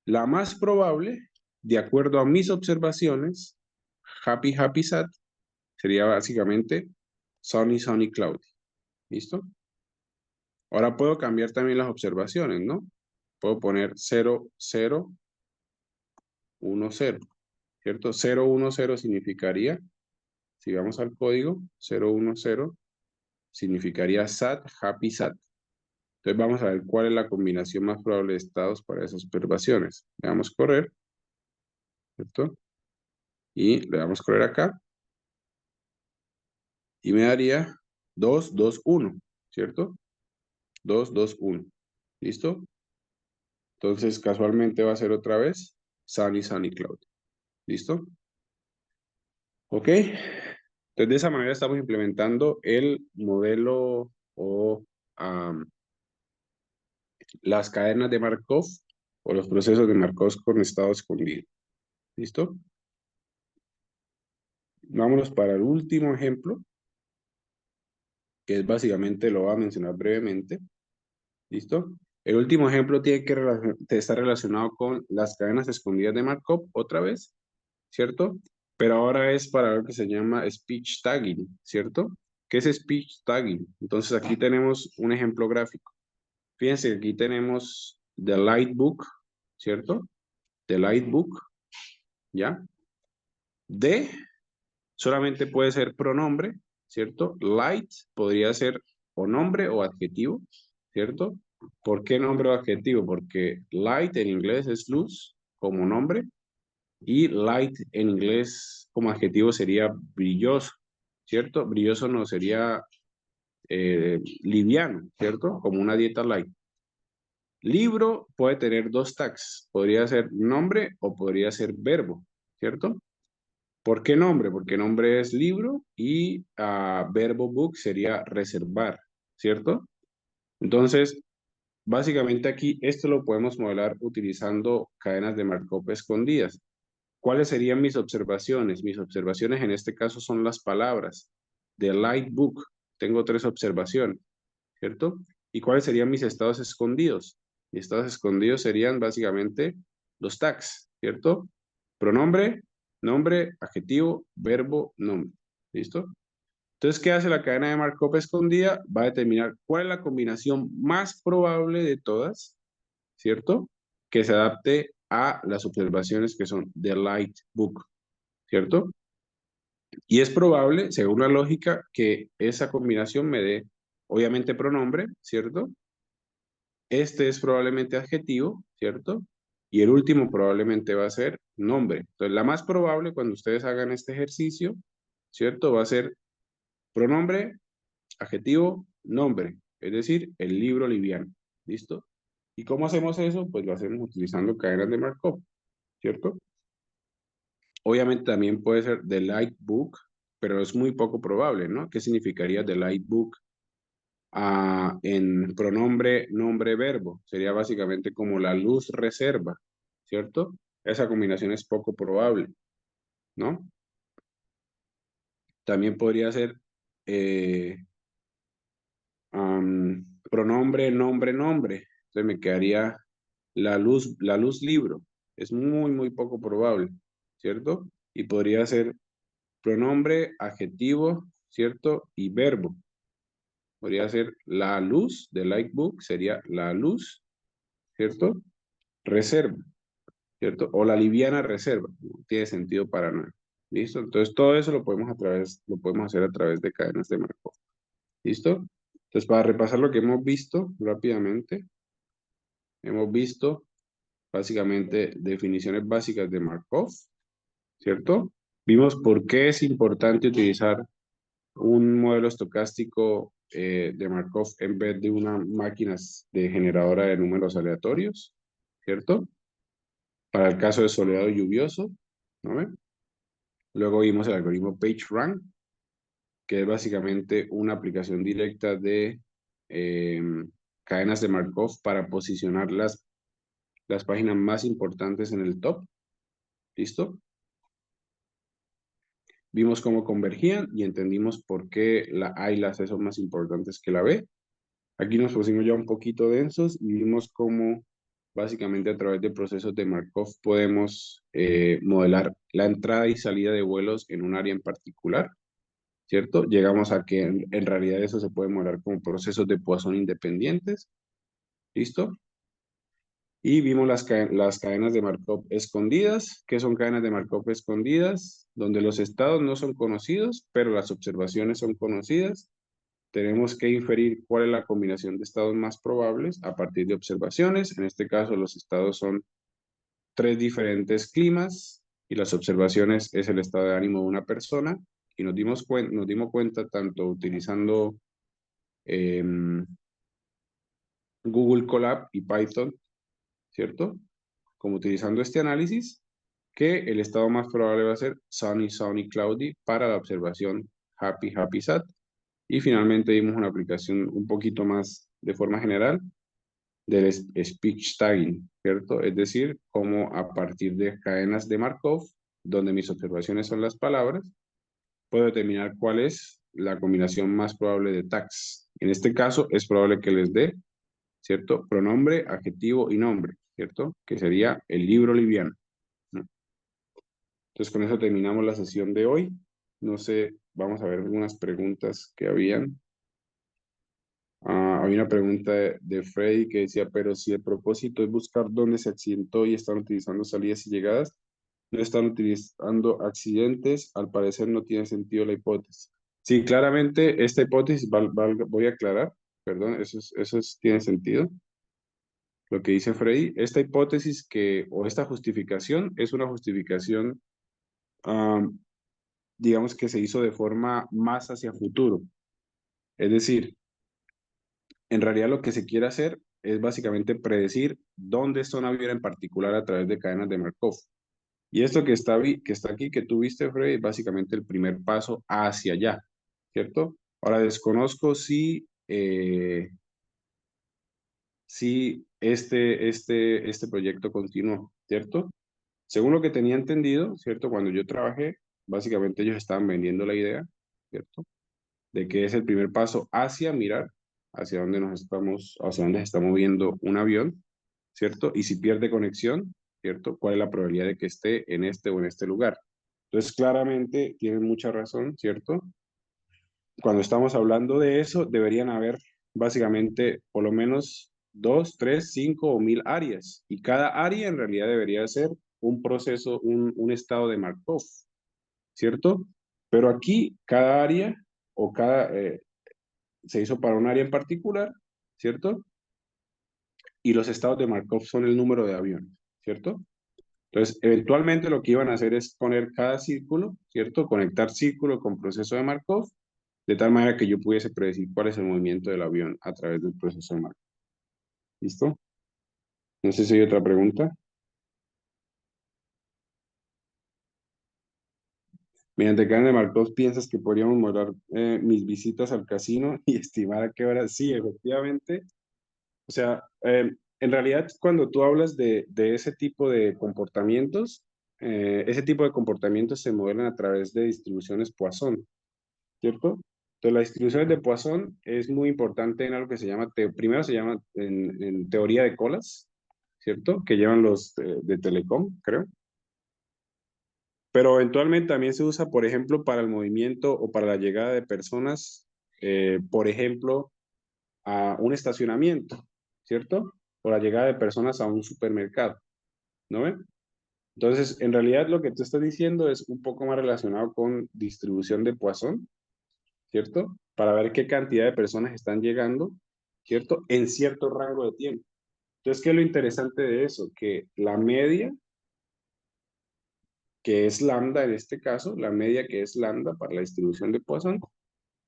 la más probable, de acuerdo a mis observaciones, happy, happy, sad, sería básicamente sunny, sunny, cloudy. ¿Listo? Ahora puedo cambiar también las observaciones, ¿no? Puedo poner 0, 0, 1, 0, ¿cierto? 0, 1, 0 significaría, si vamos al código, 0, 1, 0 significaría sad, happy, sad. Entonces vamos a ver cuál es la combinación más probable de estados para esas observaciones. Le damos correr, ¿cierto? Y le damos correr acá. Y me daría 2, 2, 1, ¿cierto? 2, 2, 1. ¿Listo? Entonces casualmente va a ser otra vez sunny, sunny, cloud. ¿Listo? ¿Ok? Entonces de esa manera estamos implementando el modelo o las cadenas de Markov o los procesos de Markov con estado escondido. ¿Listo? Vámonos para el último ejemplo, que es básicamente, lo voy a mencionar brevemente. ¿Listo? El último ejemplo tiene que estar relacionado con las cadenas escondidas de Markov, otra vez, ¿cierto? Pero ahora es para lo que se llama speech tagging, ¿cierto? ¿Qué es speech tagging? Entonces aquí tenemos un ejemplo gráfico. Fíjense que aquí tenemos the Lightbook, ¿cierto? The Lightbook, ¿ya? De solamente puede ser pronombre, ¿cierto? Light podría ser o nombre o adjetivo, ¿cierto? ¿Por qué nombre o adjetivo? Porque light en inglés es luz como nombre y light en inglés como adjetivo sería brilloso, ¿cierto? Brilloso no sería liviano, ¿cierto? Como una dieta light. Libro puede tener dos tags, podría ser nombre o podría ser verbo, ¿cierto? ¿Por qué nombre? Porque nombre es libro y verbo book sería reservar, ¿cierto? Entonces, básicamente aquí esto lo podemos modelar utilizando cadenas de Markov escondidas. ¿Cuáles serían mis observaciones? Mis observaciones en este caso son las palabras. The light book. Tengo 3 observaciones, ¿cierto? ¿Y cuáles serían mis estados escondidos? Mis estados escondidos serían básicamente los tags, ¿cierto? Pronombre, nombre, adjetivo, verbo, nombre. ¿Listo? Entonces, ¿qué hace la cadena de Markov escondida? Va a determinar cuál es la combinación más probable de todas, ¿cierto? Que se adapte a las observaciones que son the light book, ¿cierto? Y es probable, según la lógica, que esa combinación me dé, obviamente, pronombre, ¿cierto? Este es probablemente adjetivo, ¿cierto? Y el último probablemente va a ser nombre. Entonces, la más probable cuando ustedes hagan este ejercicio, ¿cierto? Va a ser pronombre, adjetivo, nombre. Es decir, el libro liviano. ¿Listo? ¿Y cómo hacemos eso? Pues lo hacemos utilizando cadenas de Markov, ¿cierto? Obviamente también puede ser the light book, pero es muy poco probable, ¿no? ¿Qué significaría the light book? En pronombre, nombre, verbo. Sería básicamente como la luz reserva, ¿cierto? Esa combinación es poco probable, ¿no? También podría ser pronombre, nombre, nombre. Entonces me quedaría la luz libro. Es muy, muy poco probable, ¿cierto? Y podría ser pronombre, adjetivo, ¿cierto? Y verbo. Podría ser la luz de light book, sería la luz, ¿cierto? Reserva, ¿cierto? O la liviana reserva. No tiene sentido para nada. ¿Listo? Entonces todo eso lo podemos hacer a través de cadenas de Markov. ¿Listo? Entonces para repasar lo que hemos visto rápidamente, hemos visto básicamente definiciones básicas de Markov, ¿cierto? Vimos por qué es importante utilizar un modelo estocástico de Markov en vez de una máquina de generadora de números aleatorios, ¿cierto? Para el caso de soleado lluvioso, ¿no ven? Luego vimos el algoritmo PageRank, que es básicamente una aplicación directa de cadenas de Markov para posicionar las páginas más importantes en el top. ¿Listo? Vimos cómo convergían y entendimos por qué la A y la C son más importantes que la B. Aquí nos pusimos ya un poquito densos y vimos cómo básicamente a través de procesos de Markov podemos modelar la entrada y salida de vuelos en un área en particular, ¿cierto? Llegamos a que en realidad eso se puede modelar como procesos de Poisson independientes, ¿listo? Y vimos las cadenas de Markov escondidas. ¿Qué son cadenas de Markov escondidas? Donde los estados no son conocidos, pero las observaciones son conocidas. tenemos que inferir cuál es la combinación de estados más probables a partir de observaciones. En este caso, los estados son 3 diferentes climas y las observaciones es el estado de ánimo de una persona. Y nos dimos cuenta tanto utilizando Google Colab y Python, ¿cierto? Como utilizando este análisis, que el estado más probable va a ser sunny, sunny, cloudy para la observación happy, happy, sad. Y finalmente vimos una aplicación un poquito más de forma general del speech tagging, ¿cierto? Es decir, cómo a partir de cadenas de Markov, donde mis observaciones son las palabras, puedo determinar cuál es la combinación más probable de tags. En este caso, es probable que les dé, ¿cierto? Pronombre, adjetivo y nombre, ¿cierto? Que sería el libro liviano, ¿no? Entonces, con eso terminamos la sesión de hoy. No sé, vamos a ver algunas preguntas que habían. Había una pregunta de Freddy que decía, pero si el propósito es buscar dónde se accidentó y están utilizando salidas y llegadas, no están utilizando accidentes, al parecer no tiene sentido la hipótesis. Sí, claramente esta hipótesis, voy a aclarar, perdón, tiene sentido. Lo que dice Freddy, esta hipótesis o esta justificación es una justificación, digamos que se hizo de forma más hacia futuro. Es decir, en realidad lo que se quiere hacer es básicamente predecir dónde está un avión en particular a través de cadenas de Markov. Y esto que está aquí, que tú viste, Freddy, es básicamente el primer paso hacia allá, ¿cierto? Ahora desconozco si este proyecto continuó, ¿cierto? Según lo que tenía entendido, ¿cierto? Cuando yo trabajé, básicamente ellos estaban vendiendo la idea, ¿cierto? De que es el primer paso hacia mirar hacia dónde se está moviendo un avión, ¿cierto? Y si pierde conexión, ¿cierto? ¿Cuál es la probabilidad de que esté en este o en este lugar? Entonces, claramente tienen mucha razón, ¿cierto? Cuando estamos hablando de eso, deberían haber básicamente por lo menos 2, 3, 5 o 1000 áreas. Y cada área en realidad debería ser un proceso, un estado de Markov, ¿cierto? Pero aquí cada área o se hizo para un área en particular, ¿cierto? Y los estados de Markov son el número de aviones, ¿cierto? Entonces, eventualmente lo que iban a hacer es poner cada círculo, ¿cierto? Conectar círculo con proceso de Markov, de tal manera que yo pudiese predecir cuál es el movimiento del avión a través del proceso de Markov. ¿Listo? No sé si hay otra pregunta. Mediante cadena de Markov, ¿piensas que podríamos modelar mis visitas al casino y estimar a qué hora? Sí, efectivamente. O sea, en realidad cuando tú hablas de ese tipo de comportamientos se modelan a través de distribuciones Poisson, ¿cierto? Entonces, las distribuciones de Poisson es muy importante en algo que se llama, primero se llama en teoría de colas, ¿cierto? Que llevan los de Telecom, creo. Pero eventualmente también se usa, por ejemplo, para el movimiento o para la llegada de personas, por ejemplo, a un estacionamiento, ¿cierto? O la llegada de personas a un supermercado, ¿no ven? Entonces, en realidad lo que tú estás diciendo es un poco más relacionado con distribución de Poisson, ¿cierto? Para ver qué cantidad de personas están llegando, ¿cierto? En cierto rango de tiempo. Entonces, ¿qué es lo interesante de eso? Que la media, que es lambda en este caso, la media que es lambda para la distribución de Poisson,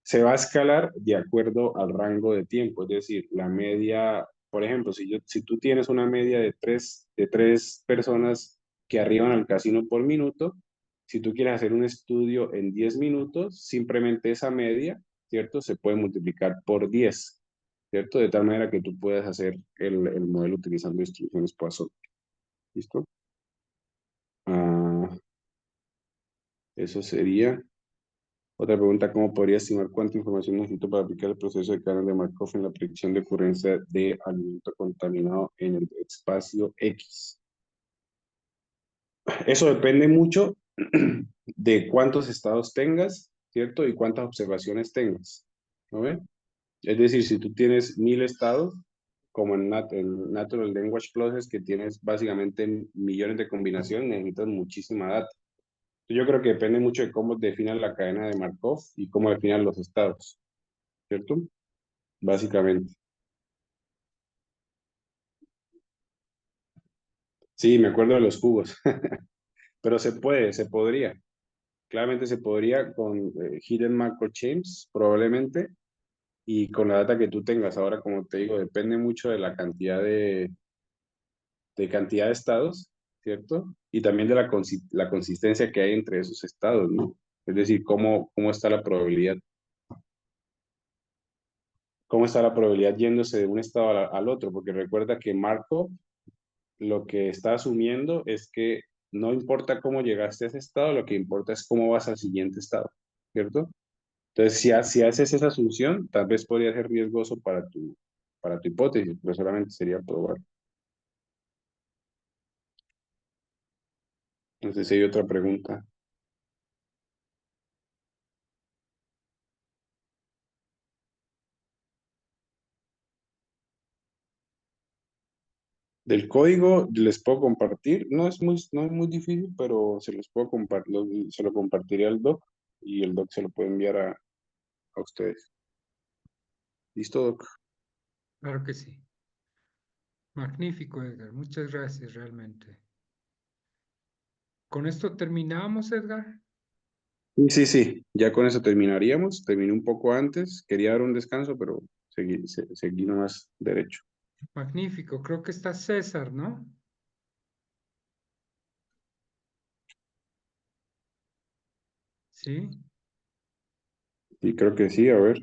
se va a escalar de acuerdo al rango de tiempo. Es decir, la media, por ejemplo, si tú tienes una media de tres personas que arriban al casino por minuto, si tú quieres hacer un estudio en 10 minutos, simplemente esa media, ¿cierto? Se puede multiplicar por 10, ¿cierto? De tal manera que tú puedas hacer el modelo utilizando instrucciones Poisson. ¿Listo? Ah, eso sería. Otra pregunta, ¿cómo podría estimar cuánta información necesito para aplicar el proceso de cadena de Markov en la predicción de ocurrencia de alimento contaminado en el espacio X? Eso depende mucho de cuántos estados tengas, ¿cierto? Y cuántas observaciones tengas, ¿no ven? Es decir, si tú tienes 1000 estados, como en Natural Language Process, que tienes básicamente millones de combinaciones, necesitas muchísima data. Yo creo que depende mucho de cómo definan la cadena de Markov y cómo definan los estados, ¿cierto? Básicamente. Sí, me acuerdo de los jugos, pero se podría. Claramente se podría con Hidden Macro Chains, probablemente, y con la data que tú tengas. Ahora, como te digo, depende mucho de la cantidad de estados, ¿cierto? Y también de la consistencia que hay entre esos estados, ¿no? Es decir, cómo está la probabilidad. ¿Cómo está la probabilidad yéndose de un estado al otro? Porque recuerda que Markov lo que está asumiendo es que no importa cómo llegaste a ese estado, lo que importa es cómo vas al siguiente estado, ¿cierto? Entonces, si haces esa asunción, tal vez podría ser riesgoso para tu hipótesis, pero solamente sería probar. Entonces, hay otra pregunta. Del código les puedo compartir, no es muy difícil, pero se los puedo compartir, se lo compartiría al doc y el doc se lo puede enviar a ustedes. ¿Listo, doc? Claro que sí. Magnífico, Edgar. Muchas gracias, realmente. ¿Con esto terminamos, Edgar? Sí, sí, sí, ya con eso terminaríamos. Terminé un poco antes, quería dar un descanso, pero seguí nomás derecho. Magnífico. Creo que está César, ¿no? Sí. Y creo que sí, a ver.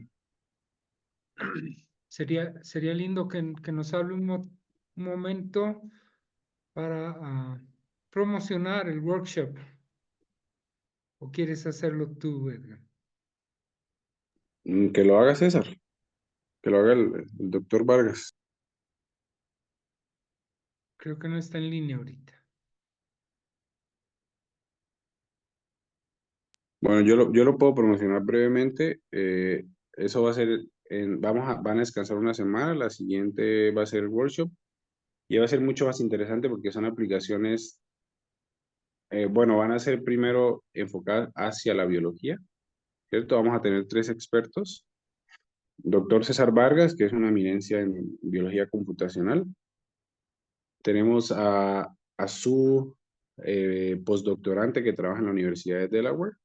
Sería lindo que nos hable un momento para promocionar el workshop. ¿O quieres hacerlo tú, Edgar? Que lo haga César, que lo haga el doctor Vargas. Creo que no está en línea ahorita. Bueno, yo lo puedo promocionar brevemente. Eso va a ser, van a descansar una semana, la siguiente va a ser el workshop y va a ser mucho más interesante porque son aplicaciones, bueno, van a ser primero enfocadas hacia la biología, ¿cierto? Vamos a tener 3 expertos. Doctor César Vargas, que es una eminencia en biología computacional. Tenemos a su postdoctorante que trabaja en la Universidad de Delaware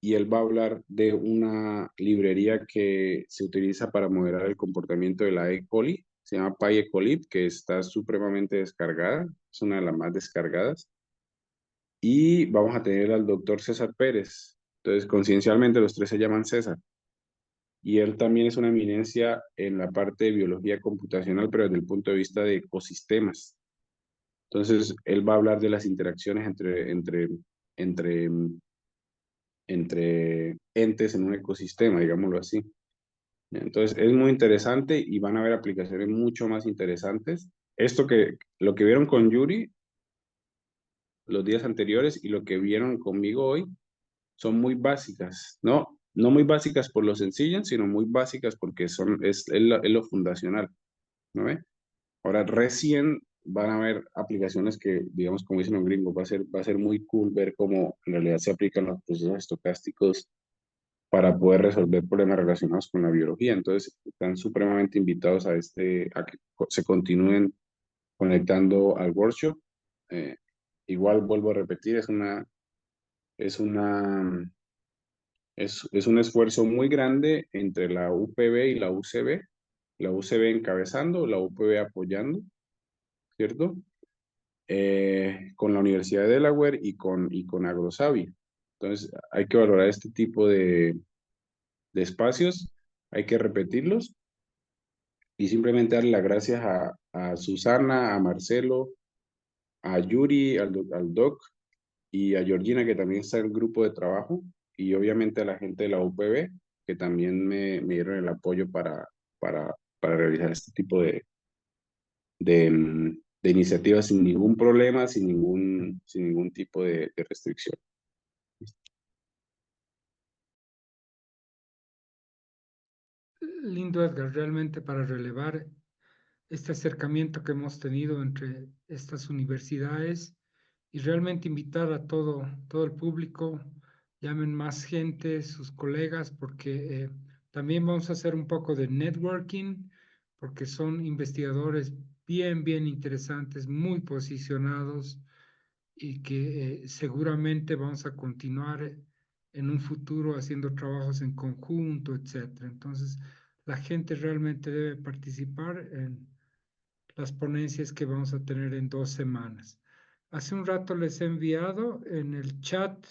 y él va a hablar de una librería que se utiliza para moderar el comportamiento de la E. coli. Se llama PyEcolib, que está supremamente descargada, es una de las más descargadas. Y vamos a tener al doctor César Pérez. Entonces, conciencialmente los 3 se llaman César. Y él también es una eminencia en la parte de biología computacional, pero desde el punto de vista de ecosistemas. Entonces, él va a hablar de las interacciones entre, entre entes en un ecosistema, digámoslo así. Entonces, es muy interesante y van a haber aplicaciones mucho más interesantes. Lo que vieron con Yuri los días anteriores y lo que vieron conmigo hoy son muy básicas, ¿no? No muy básicas por lo sencillas, sino muy básicas porque es lo fundacional, ¿no ve? Ahora recién van a haber aplicaciones que, digamos, como dicen los gringos, va a ser muy cool ver cómo en realidad se aplican los procesos estocásticos para poder resolver problemas relacionados con la biología. Entonces, están supremamente invitados a que se continúen conectando al workshop. Eh, Igual vuelvo a repetir, es una, es un esfuerzo muy grande entre la UPB y la UCB. La UCB encabezando, la UPB apoyando, ¿cierto? Con la Universidad de Delaware y con AgroSavia. Entonces, hay que valorar este tipo de espacios, hay que repetirlos y simplemente darle las gracias a Susana, a Marcelo, a Yuri, al Doc y a Georgina, que también está en el grupo de trabajo, y obviamente a la gente de la UPB, que también me dieron el apoyo para realizar este tipo de iniciativas sin ningún problema, sin ningún tipo de restricción. Lindo, Edgar, realmente para relevar este acercamiento que hemos tenido entre estas universidades y realmente invitar a todo el público, llamen más gente, sus colegas, porque También vamos a hacer un poco de networking, porque son investigadores bien interesantes, muy posicionados y que seguramente vamos a continuar en un futuro haciendo trabajos en conjunto, etcétera. Entonces, la gente realmente debe participar en las ponencias que vamos a tener en 2 semanas. Hace un rato les he enviado en el chat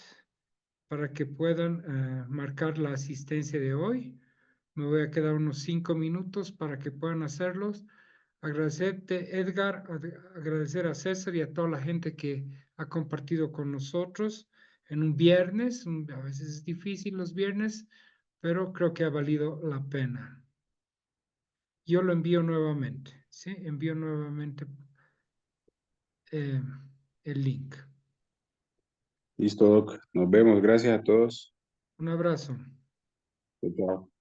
para que puedan marcar la asistencia de hoy. Me voy a quedar unos 5 minutos para que puedan hacerlos. Agradecerte, Edgar, agradecer a César y a toda la gente que ha compartido con nosotros en un viernes. A veces es difícil los viernes, pero creo que ha valido la pena. Yo lo envío nuevamente, ¿sí? Envío nuevamente el link. Listo, Doc. Nos vemos. Gracias a todos. Un abrazo. Chao, chao.